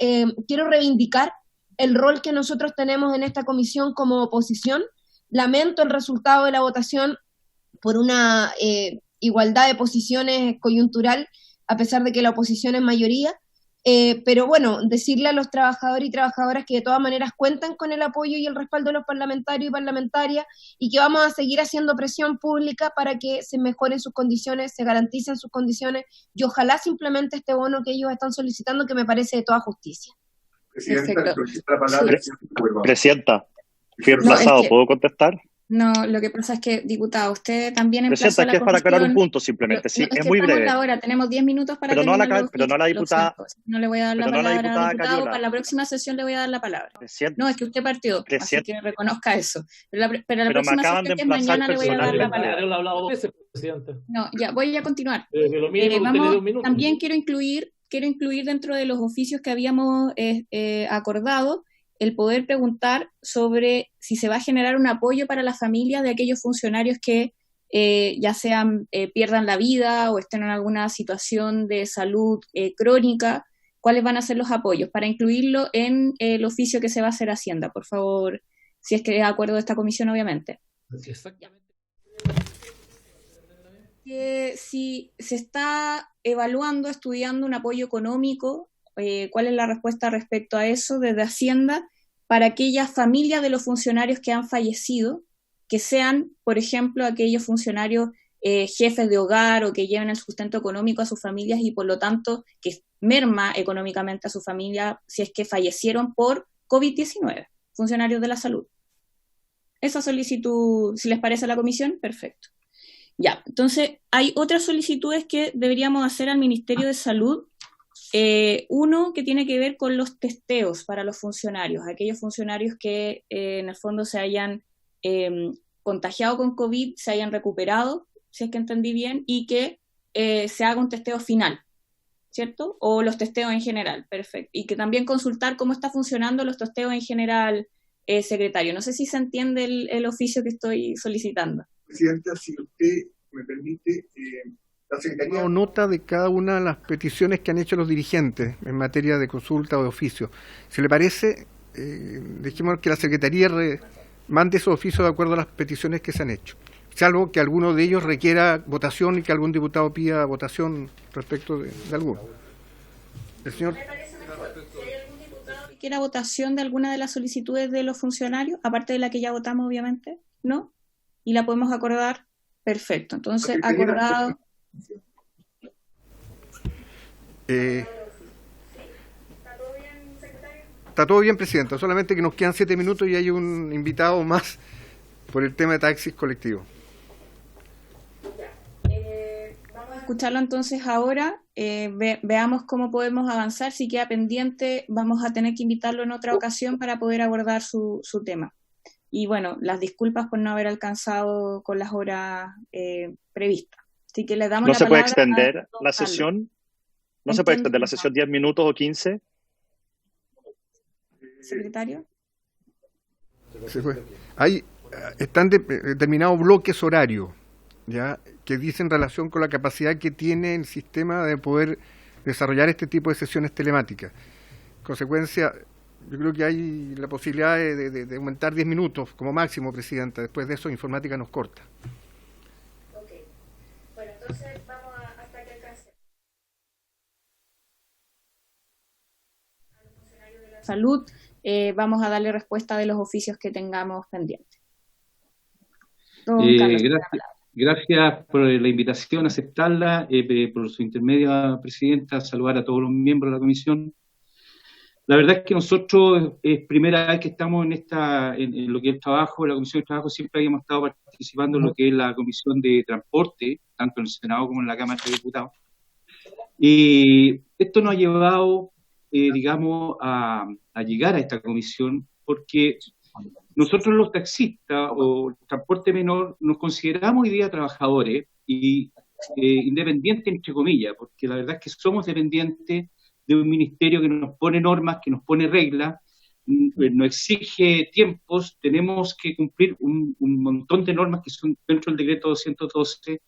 quiero reivindicar el rol que nosotros tenemos en esta comisión como oposición. Lamento el resultado de la votación por una igualdad de posiciones coyuntural, a pesar de que la oposición es mayoría, pero bueno, decirle a los trabajadores y trabajadoras que de todas maneras cuentan con el apoyo y el respaldo de los parlamentarios y parlamentarias, y que vamos a seguir haciendo presión pública para que se mejoren sus condiciones, se garanticen sus condiciones, y ojalá simplemente este bono que ellos están solicitando, que me parece de toda justicia. Presidenta, Fui No, es reemplazado, que, ¿puedo contestar? no, lo que pasa es que, diputado, usted también emplazó Presidenta, a es que la es para aclarar un comisión. punto simplemente, No, sí, es es que muy estamos en breve. la hora, tenemos 10 minutos para Pero no a la, terminar los pero no a la oficios. Lo diputada, siento, no le voy a dar la pero no a la palabra, diputada diputado. Cariola. Para la próxima sesión le voy a dar la palabra. Presidenta, No, es que usted partió, así presidenta, que reconozca eso. Pero la pero me próxima acaban de sesión, que es emplazar mañana, le voy a dar la personalmente. palabra. Cariola ha hablado 2 veces, presidente. No, ya, voy a continuar. Que lo mínimo que usted le dé un minuto. También quiero incluir dentro de los oficios que habíamos acordado el poder preguntar sobre si se va a generar un apoyo para las familias de aquellos funcionarios que ya sean pierdan la vida o estén en alguna situación de salud crónica. ¿Cuáles van a ser los apoyos? Para incluirlo en el oficio que se va a hacer Hacienda, por favor, si es que es de acuerdo de esta comisión, obviamente. Exactamente. Que si se está estudiando un apoyo económico, ¿cuál es la respuesta respecto a eso desde Hacienda para aquellas familias de los funcionarios que han fallecido, que sean, por ejemplo, aquellos funcionarios jefes de hogar o que lleven el sustento económico a sus familias y por lo tanto que merma económicamente a su familia si es que fallecieron por COVID-19, funcionarios de la salud? Esa solicitud, si les parece a la comisión, perfecto. Ya, entonces hay otras solicitudes que deberíamos hacer al Ministerio de Salud. Uno que tiene que ver con los testeos para los funcionarios, aquellos funcionarios que en el fondo se hayan contagiado con COVID, se hayan recuperado, si es que entendí bien, y que se haga un testeo final, ¿cierto? O los testeos en general, perfecto. Y que también consultar cómo está funcionando los testeos en general, secretario. No sé si se entiende el oficio que estoy solicitando. Presidenta, si usted me permite, la Secretaría... Tomado nota de cada una de las peticiones que han hecho los dirigentes en materia de consulta o de oficio. Si le parece, dejemos que la Secretaría mande esos oficios de acuerdo a las peticiones que se han hecho, salvo que alguno de ellos requiera votación y que algún diputado pida votación respecto de alguno. El señor... ¿Quiera votación de alguna de las solicitudes de los funcionarios, aparte de la que ya votamos, obviamente? ¿No? ¿Y la podemos acordar? Perfecto. Entonces, acordado... Está todo bien, Presidenta, solamente que nos quedan 7 minutos y hay un invitado más por el tema de taxis colectivos. Vamos a escucharlo entonces ahora, veamos cómo podemos avanzar. Si queda pendiente, vamos a tener que invitarlo en otra ocasión para poder abordar su tema. Y bueno, las disculpas por no haber alcanzado con las horas previstas. Así que le damos ¿No la se puede palabra extender a don la Carlos. sesión? ¿No se puede extender la sesión 10 minutos o 15? Secretario. Están determinados bloques horarios, ¿ya?, que dicen relación con la capacidad que tiene el sistema de poder desarrollar este tipo de sesiones telemáticas. En consecuencia, yo creo que hay la posibilidad de aumentar 10 minutos como máximo, Presidenta. Después de eso, informática nos corta. Ok. Bueno, entonces vamos hasta que alcance. A los funcionarios de la salud, vamos a darle respuesta de los oficios que tengamos pendientes. Don Carlos, gracias por la invitación, aceptarla, por su intermedia, Presidenta, saludar a todos los miembros de la comisión. La verdad es que nosotros es primera vez que estamos en lo que es el trabajo, la Comisión de Trabajo. Siempre habíamos estado participando en lo que es la Comisión de Transporte, tanto en el Senado como en la Cámara de Diputados. Y esto nos ha llevado, digamos, a llegar a esta comisión, porque nosotros los taxistas o el transporte menor nos consideramos hoy día trabajadores y independientes, entre comillas, porque la verdad es que somos dependientes de un ministerio que nos pone normas, que nos pone reglas, nos exige tiempos, tenemos que cumplir un montón de normas que son dentro del decreto 212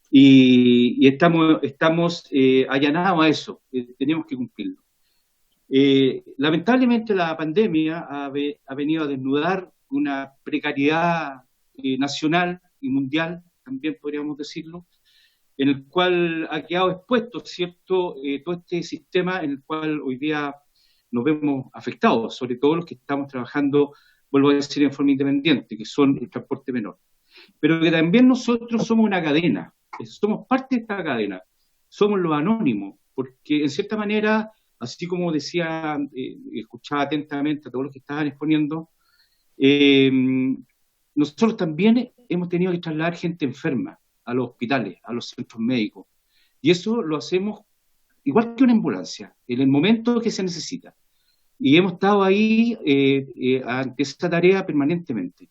y estamos allanados a eso, tenemos que cumplirlo. Lamentablemente la pandemia ha venido a desnudar una precariedad nacional y mundial, también podríamos decirlo, en el cual ha quedado expuesto, ¿cierto?, todo este sistema en el cual hoy día nos vemos afectados, sobre todo los que estamos trabajando, vuelvo a decir, en forma independiente, que son el transporte menor. Pero que también nosotros somos una cadena, somos parte de esta cadena, somos los anónimos, porque en cierta manera, así como decía, escuchaba atentamente a todos los que estaban exponiendo, Nosotros también hemos tenido que trasladar gente enferma a los hospitales, a los centros médicos, y eso lo hacemos igual que una ambulancia, en el momento que se necesita. Y hemos estado ahí ante esta tarea permanentemente.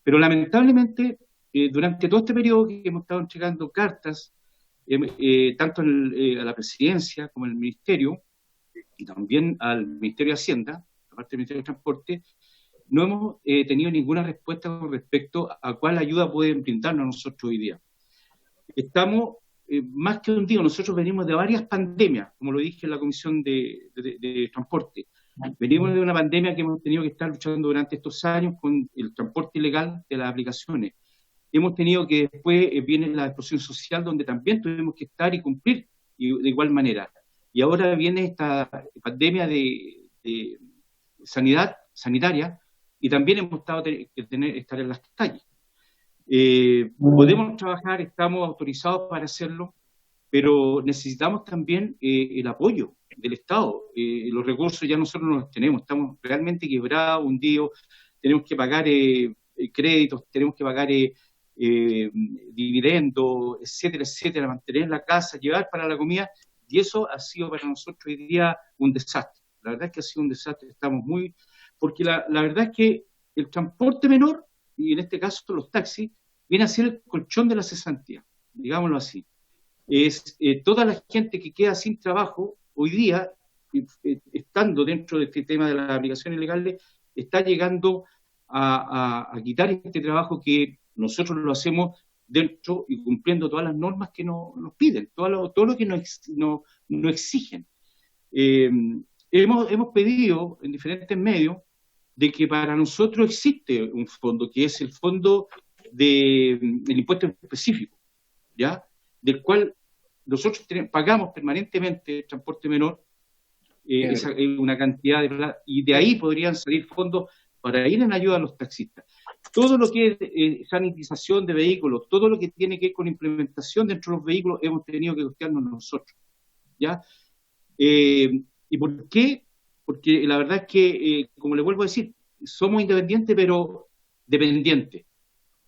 Pero lamentablemente, durante todo este periodo que hemos estado entregando cartas, tanto a la presidencia como al ministerio, y también al Ministerio de Hacienda, aparte del Ministerio de Transporte, no hemos tenido ninguna respuesta con respecto a cuál ayuda pueden brindarnos a nosotros hoy día. Estamos más que hundidos. Nosotros venimos de varias pandemias, como lo dije en la Comisión de Transporte. Venimos de una pandemia que hemos tenido que estar luchando durante estos años con el transporte ilegal de las aplicaciones. Hemos tenido que después viene la explosión social, donde también tuvimos que estar y cumplir de igual manera. Y ahora viene esta pandemia de sanitaria, y también hemos estado que estar en las calles. Podemos trabajar, estamos autorizados para hacerlo, pero necesitamos también el apoyo del Estado. Los recursos ya nosotros no los tenemos, estamos realmente quebrados, hundidos, tenemos que pagar créditos, tenemos que pagar dividendos, etcétera, etcétera, mantener la casa, llevar para la comida, y eso ha sido para nosotros hoy día un desastre. La verdad es que ha sido un desastre, estamos muy... Porque la verdad es que el transporte menor, y en este caso los taxis, viene a ser el colchón de la cesantía, digámoslo así. Es toda la gente que queda sin trabajo hoy día, estando dentro de este tema de las aplicaciones legales, está llegando a quitar este trabajo que nosotros lo hacemos dentro y cumpliendo todas las normas que nos piden, todo lo que nos exigen. Hemos pedido en diferentes medios de que para nosotros existe un fondo, que es el fondo del impuesto específico, ¿ya? Del cual nosotros pagamos permanentemente el transporte menor, una cantidad de plata, y de ahí podrían salir fondos para ir en ayuda a los taxistas. Todo lo que es sanitización de vehículos, todo lo que tiene que ver con implementación dentro de los vehículos, hemos tenido que costearnos nosotros, ¿ya? ¿Y por qué? Porque la verdad es que, como le vuelvo a decir, somos independientes pero dependientes,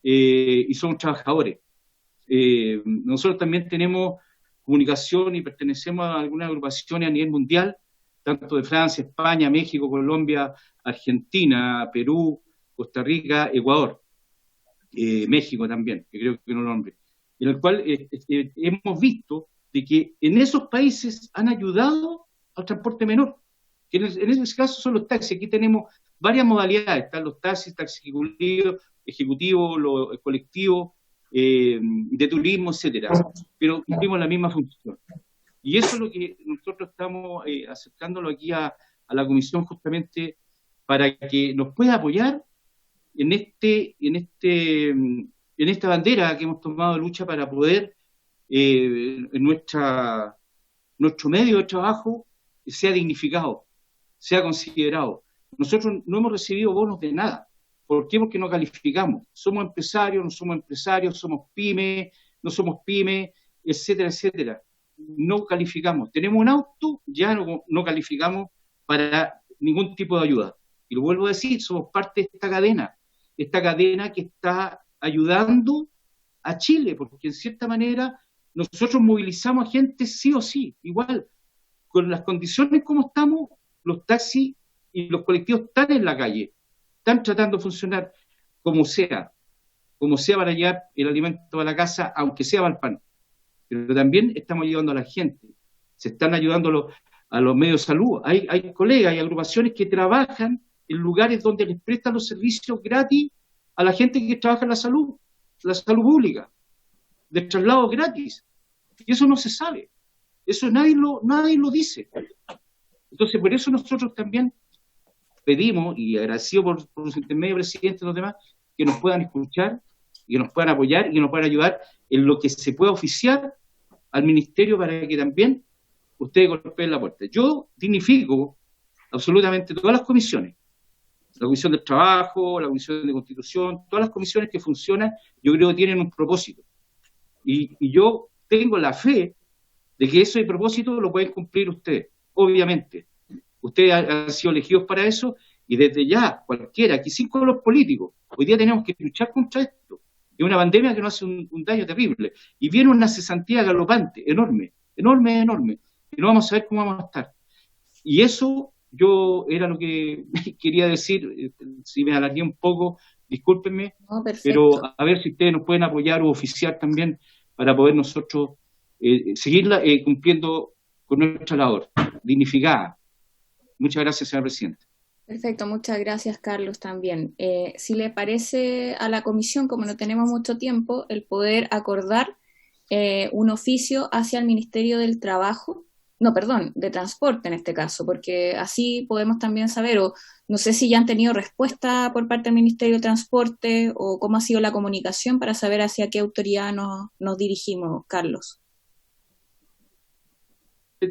y somos trabajadores. Nosotros también tenemos comunicación y pertenecemos a algunas agrupaciones a nivel mundial, tanto de Francia, España, México, Colombia, Argentina, Perú, Costa Rica, Ecuador, México también, que creo que no lo nombré, en el cual hemos visto de que en esos países han ayudado al transporte menor, que en ese caso son los taxis. Aquí tenemos varias modalidades, están los taxis, taxis ejecutivos, los colectivos, de turismo, etcétera, pero cumplimos la misma función. Y eso es lo que nosotros estamos aceptándolo aquí a la Comisión, justamente para que nos pueda apoyar en esta bandera que hemos tomado de lucha para poder en nuestro medio de trabajo sea dignificado, sea considerado. Nosotros no hemos recibido bonos de nada. ¿Por qué? Porque no calificamos. Somos empresarios, no somos empresarios, somos pymes, no somos pymes, etcétera, etcétera. No calificamos. Tenemos un auto, ya no calificamos para ningún tipo de ayuda. Y lo vuelvo a decir, somos parte de esta cadena que está ayudando a Chile, porque en cierta manera nosotros movilizamos a gente sí o sí, igual. Con las condiciones como estamos, los taxis y los colectivos están en la calle, están tratando de funcionar como sea para llevar el alimento a la casa, aunque sea para el pan. Pero también estamos ayudando a la gente, se están ayudando a los medios de salud. Hay colegas, hay agrupaciones que trabajan en lugares donde les prestan los servicios gratis a la gente que trabaja en la salud pública, de traslado gratis. Y eso no se sabe. Eso nadie lo dice. Entonces, por eso nosotros también pedimos, y agradecido por su intermedio, presidente, y los demás, que nos puedan escuchar, y que nos puedan apoyar, y que nos puedan ayudar en lo que se pueda oficiar al ministerio para que también ustedes golpeen la puerta. Yo dignifico absolutamente todas las comisiones. La Comisión del Trabajo, la Comisión de Constitución, todas las comisiones que funcionan, yo creo que tienen un propósito. Y yo tengo la fe de que ese propósito lo pueden cumplir ustedes, obviamente. Ustedes han sido elegidos para eso, y desde ya, cualquiera, aquí sin color político, hoy día tenemos que luchar contra esto. Es una pandemia que nos hace un daño terrible. Y viene una cesantía galopante, enorme, enorme, enorme. Y no vamos a saber cómo vamos a estar. Y eso yo era lo que quería decir. Si me alargué un poco, discúlpenme, No, pero perfecto. a ver si ustedes nos pueden apoyar o oficiar también para poder nosotros seguir cumpliendo con nuestra labor, dignificada. Muchas gracias, señora Presidenta. Perfecto, muchas gracias, Carlos, también. Si le parece a la comisión, como no tenemos mucho tiempo, el poder acordar un oficio hacia el Ministerio del Trabajo, no, perdón, de Transporte en este caso, porque así podemos también saber, o no sé si ya han tenido respuesta por parte del Ministerio de Transporte o cómo ha sido la comunicación para saber hacia qué autoridad nos dirigimos, Carlos.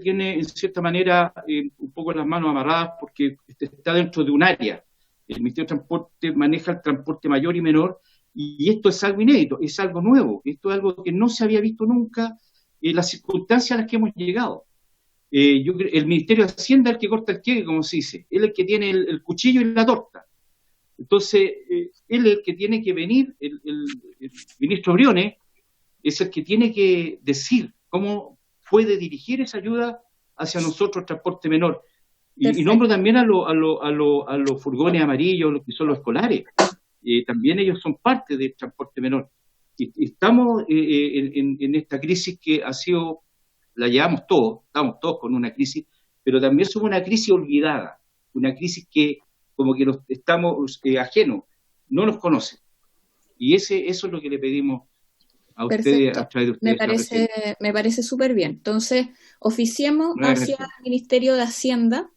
Tiene en cierta manera un poco las manos amarradas porque está dentro de un área. El Ministerio de Transporte maneja el transporte mayor y menor y esto es algo inédito, es algo nuevo, esto es algo que no se había visto nunca en las circunstancias a las que hemos llegado. El Ministerio de Hacienda es el que corta el queque, como se dice, él es el que tiene el cuchillo y la torta. Entonces, él es el que tiene que venir, el ministro Briones es el que tiene que decir cómo puede dirigir esa ayuda hacia nosotros, el transporte menor. Y nombro también a los furgones amarillos, los que son los escolares. También ellos son parte del transporte menor. Y estamos en esta crisis que ha sido, la llevamos todos, estamos todos con una crisis, pero también somos una crisis olvidada, una crisis que como que estamos ajenos, no nos conocen. Y eso es lo que le pedimos a ustedes, a través de ustedes. Me parece súper bien. Entonces, oficiemos hacia el Ministerio de Hacienda.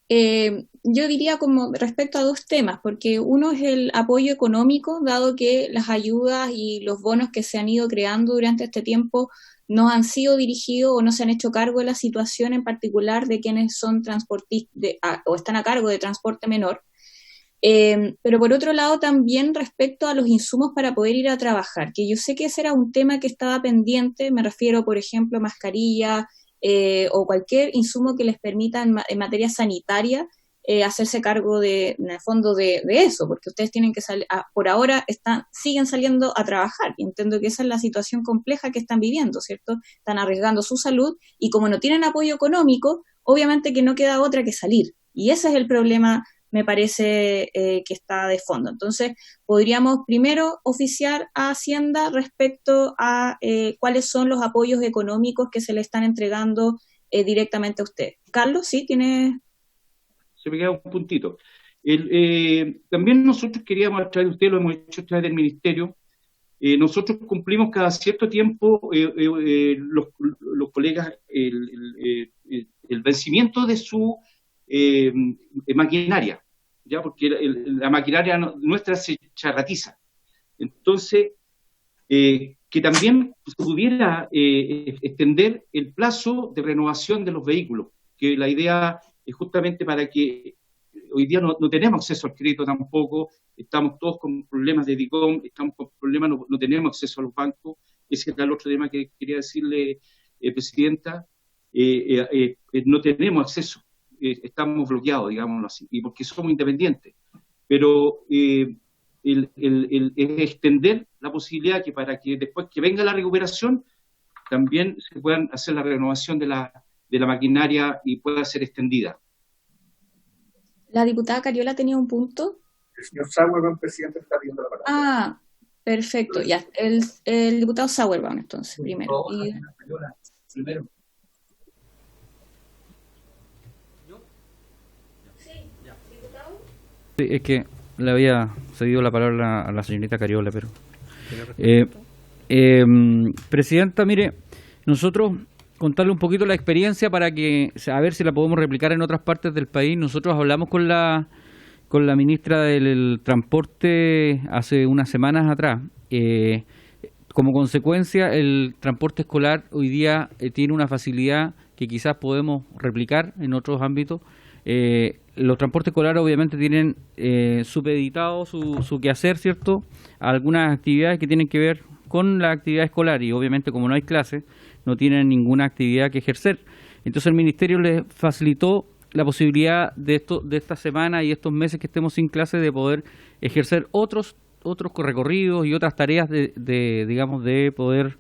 Yo diría como respecto a dos temas, porque uno es el apoyo económico, dado que las ayudas y los bonos que se han ido creando durante este tiempo no han sido dirigidos o no se han hecho cargo de la situación en particular de quienes son transportistas o están a cargo de transporte menor. Pero por otro lado también respecto a los insumos para poder ir a trabajar, que yo sé que ese era un tema que estaba pendiente, me refiero por ejemplo a mascarilla o cualquier insumo que les permita en materia sanitaria hacerse cargo en el fondo de eso, porque ustedes tienen que salir, por ahora siguen saliendo a trabajar, y entiendo que esa es la situación compleja que están viviendo, ¿cierto? Están arriesgando su salud, y como no tienen apoyo económico, obviamente que no queda otra que salir, y ese es el problema, me parece, que está de fondo. Entonces, podríamos primero oficiar a Hacienda respecto a cuáles son los apoyos económicos que se le están entregando directamente a usted. Carlos, ¿sí? ¿Tiene...? Se me queda un puntito. También nosotros queríamos, a través de usted, lo hemos hecho a través del Ministerio, nosotros cumplimos cada cierto tiempo los colegas el vencimiento de su maquinaria, ya porque la maquinaria nuestra se charratiza. Entonces, que también se pudiera extender el plazo de renovación de los vehículos, que la idea es justamente para que hoy día no tenemos acceso al crédito tampoco, estamos todos con problemas de DICOM, estamos con problemas, no tenemos acceso a los bancos. Ese era el otro tema que quería decirle, Presidenta, no tenemos acceso, estamos bloqueados, digámoslo así, y porque somos independientes, pero el extender la posibilidad que para que después que venga la recuperación también se puedan hacer la renovación de la maquinaria y pueda ser extendida. La diputada Cariola tenía un punto. El señor Sauerbaum, presidente, está pidiendo la palabra. Ah, perfecto. Ya, el diputado Sauerbaum, entonces, primero. Primero. Sí, es que le había cedido la palabra a la señorita Cariola, pero... Presidenta, mire, nosotros contarle un poquito la experiencia para que a ver si la podemos replicar en otras partes del país. Nosotros hablamos con la ministra del Transporte hace unas semanas atrás. Como consecuencia, el transporte escolar hoy día tiene una facilidad que quizás podemos replicar en otros ámbitos. Los transportes escolares obviamente tienen supeditado su quehacer, ¿cierto?, a algunas actividades que tienen que ver con la actividad escolar, y obviamente como no hay clases, no tienen ninguna actividad que ejercer. Entonces el Ministerio les facilitó la posibilidad de esta semana y estos meses que estemos sin clase de poder ejercer otros recorridos y otras tareas de poder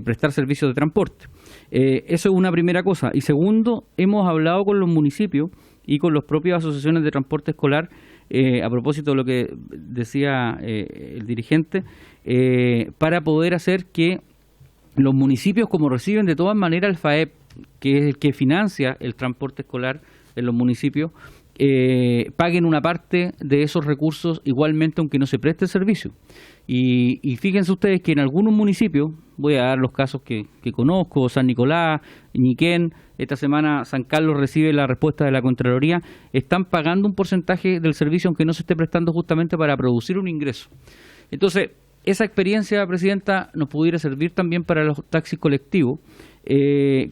prestar servicios de transporte. Eso es una primera cosa. Y segundo, hemos hablado con los municipios y con las propias asociaciones de transporte escolar, a propósito de lo que decía el dirigente, para poder hacer que los municipios, como reciben de todas maneras el FAEP, que es el que financia el transporte escolar en los municipios, paguen una parte de esos recursos igualmente aunque no se preste el servicio. Y fíjense ustedes que en algunos municipios, voy a dar los casos que conozco, San Nicolás, Ñiquén, esta semana San Carlos recibe la respuesta de la Contraloría, están pagando un porcentaje del servicio aunque no se esté prestando justamente para producir un ingreso. Entonces, esa experiencia, Presidenta, nos pudiera servir también para los taxis colectivos,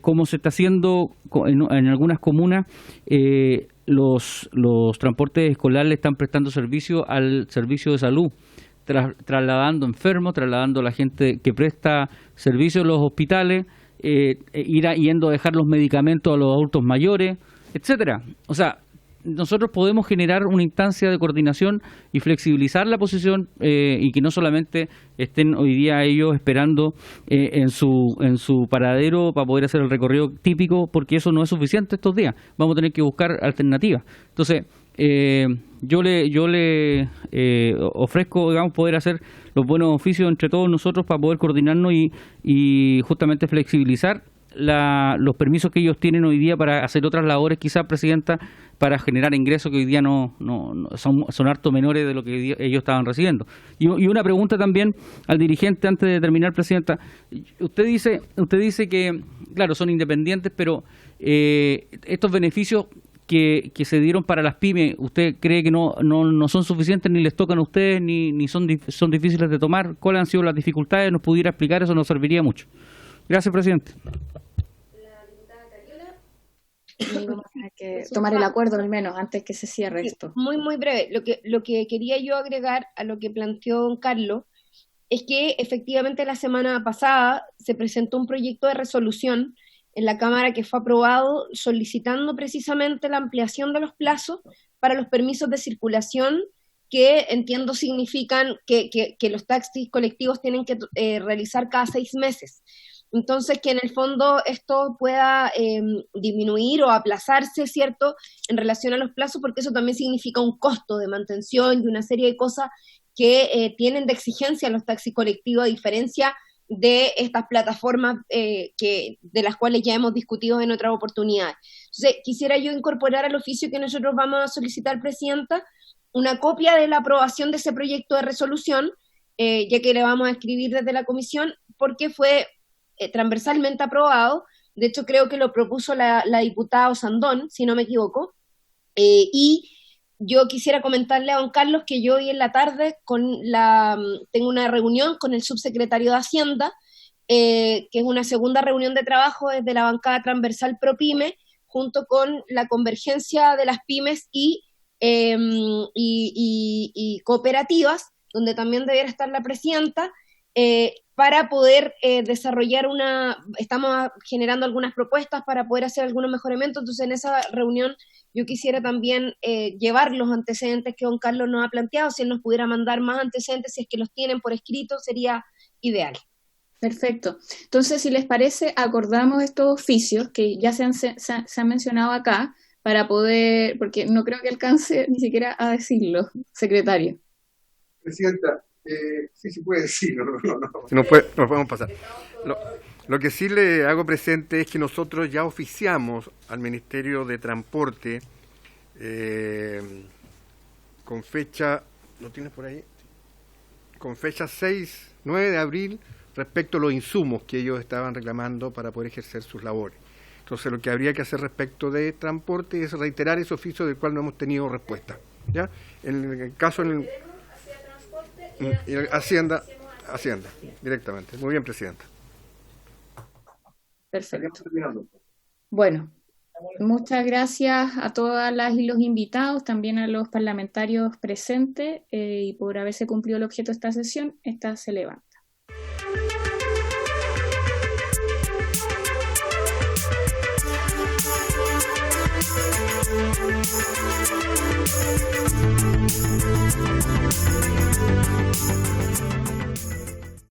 como se está haciendo en algunas comunas. Los transportes escolares le están prestando servicio al servicio de salud, trasladando enfermos, trasladando a la gente que presta servicio en los hospitales, yendo a dejar los medicamentos a los adultos mayores, etcétera. O sea, nosotros podemos generar una instancia de coordinación y flexibilizar la posición, y que no solamente estén hoy día ellos esperando en su paradero para poder hacer el recorrido típico, porque eso no es suficiente estos días. Vamos a tener que buscar alternativas. Entonces, yo le ofrezco, digamos, poder hacer los buenos oficios entre todos nosotros para poder coordinarnos y justamente flexibilizar los permisos que ellos tienen hoy día para hacer otras labores, quizás, Presidenta, para generar ingresos que hoy día no son harto menores de lo que ellos estaban recibiendo. Y una pregunta también al dirigente antes de terminar, Presidenta. Usted dice que, claro, son independientes, pero estos beneficios que se dieron para las pymes, ¿usted cree que no son suficientes, ni les tocan a ustedes, ni son difíciles de tomar? ¿Cuáles han sido las dificultades? ¿Nos pudiera explicar? Eso nos serviría mucho. Gracias, Presidente. Vamos a tener que tomar el acuerdo al menos antes que se cierre esto. Muy, muy breve. Lo que quería yo agregar a lo que planteó don Carlos es que efectivamente la semana pasada se presentó un proyecto de resolución en la Cámara que fue aprobado solicitando precisamente la ampliación de los plazos para los permisos de circulación que entiendo significan que los taxis colectivos tienen que realizar cada 6 meses. Entonces, que en el fondo esto pueda disminuir o aplazarse, ¿cierto?, en relación a los plazos, porque eso también significa un costo de mantención y una serie de cosas que tienen de exigencia los taxis colectivos, a diferencia de estas plataformas de las cuales ya hemos discutido en otras oportunidades. Entonces, quisiera yo incorporar al oficio que nosotros vamos a solicitar, Presidenta, una copia de la aprobación de ese proyecto de resolución, ya que le vamos a escribir desde la comisión, porque fue transversalmente aprobado. De hecho, creo que lo propuso la diputada Osandón, si no me equivoco, y yo quisiera comentarle a don Carlos que yo hoy en la tarde tengo una reunión con el subsecretario de Hacienda, que es una segunda reunión de trabajo desde la bancada transversal ProPyme, junto con la convergencia de las pymes y cooperativas, donde también debiera estar la presidenta, para poder desarrollar estamos generando algunas propuestas para poder hacer algunos mejoramientos. Entonces, en esa reunión yo quisiera también llevar los antecedentes que don Carlos nos ha planteado. Si él nos pudiera mandar más antecedentes, si es que los tienen por escrito, sería ideal. Perfecto. Entonces, si les parece, acordamos estos oficios que ya se han mencionado acá, para poder, porque no creo que alcance ni siquiera a decirlo, secretario. Presidenta, sí puede decir, no. Si nos podemos pasar. Lo que sí le hago presente es que nosotros ya oficiamos al Ministerio de Transporte con fecha, ¿lo tienes por ahí? Con fecha 9 de abril respecto a los insumos que ellos estaban reclamando para poder ejercer sus labores. Entonces, lo que habría que hacer respecto de transporte es reiterar ese oficio del cual no hemos tenido respuesta. ¿Ya? En el caso Hacienda, directamente. Muy bien, Presidenta. Perfecto. Bueno, muchas gracias a todas las y los invitados, también a los parlamentarios presentes, y por haberse cumplido el objeto de esta sesión. Esta se levanta.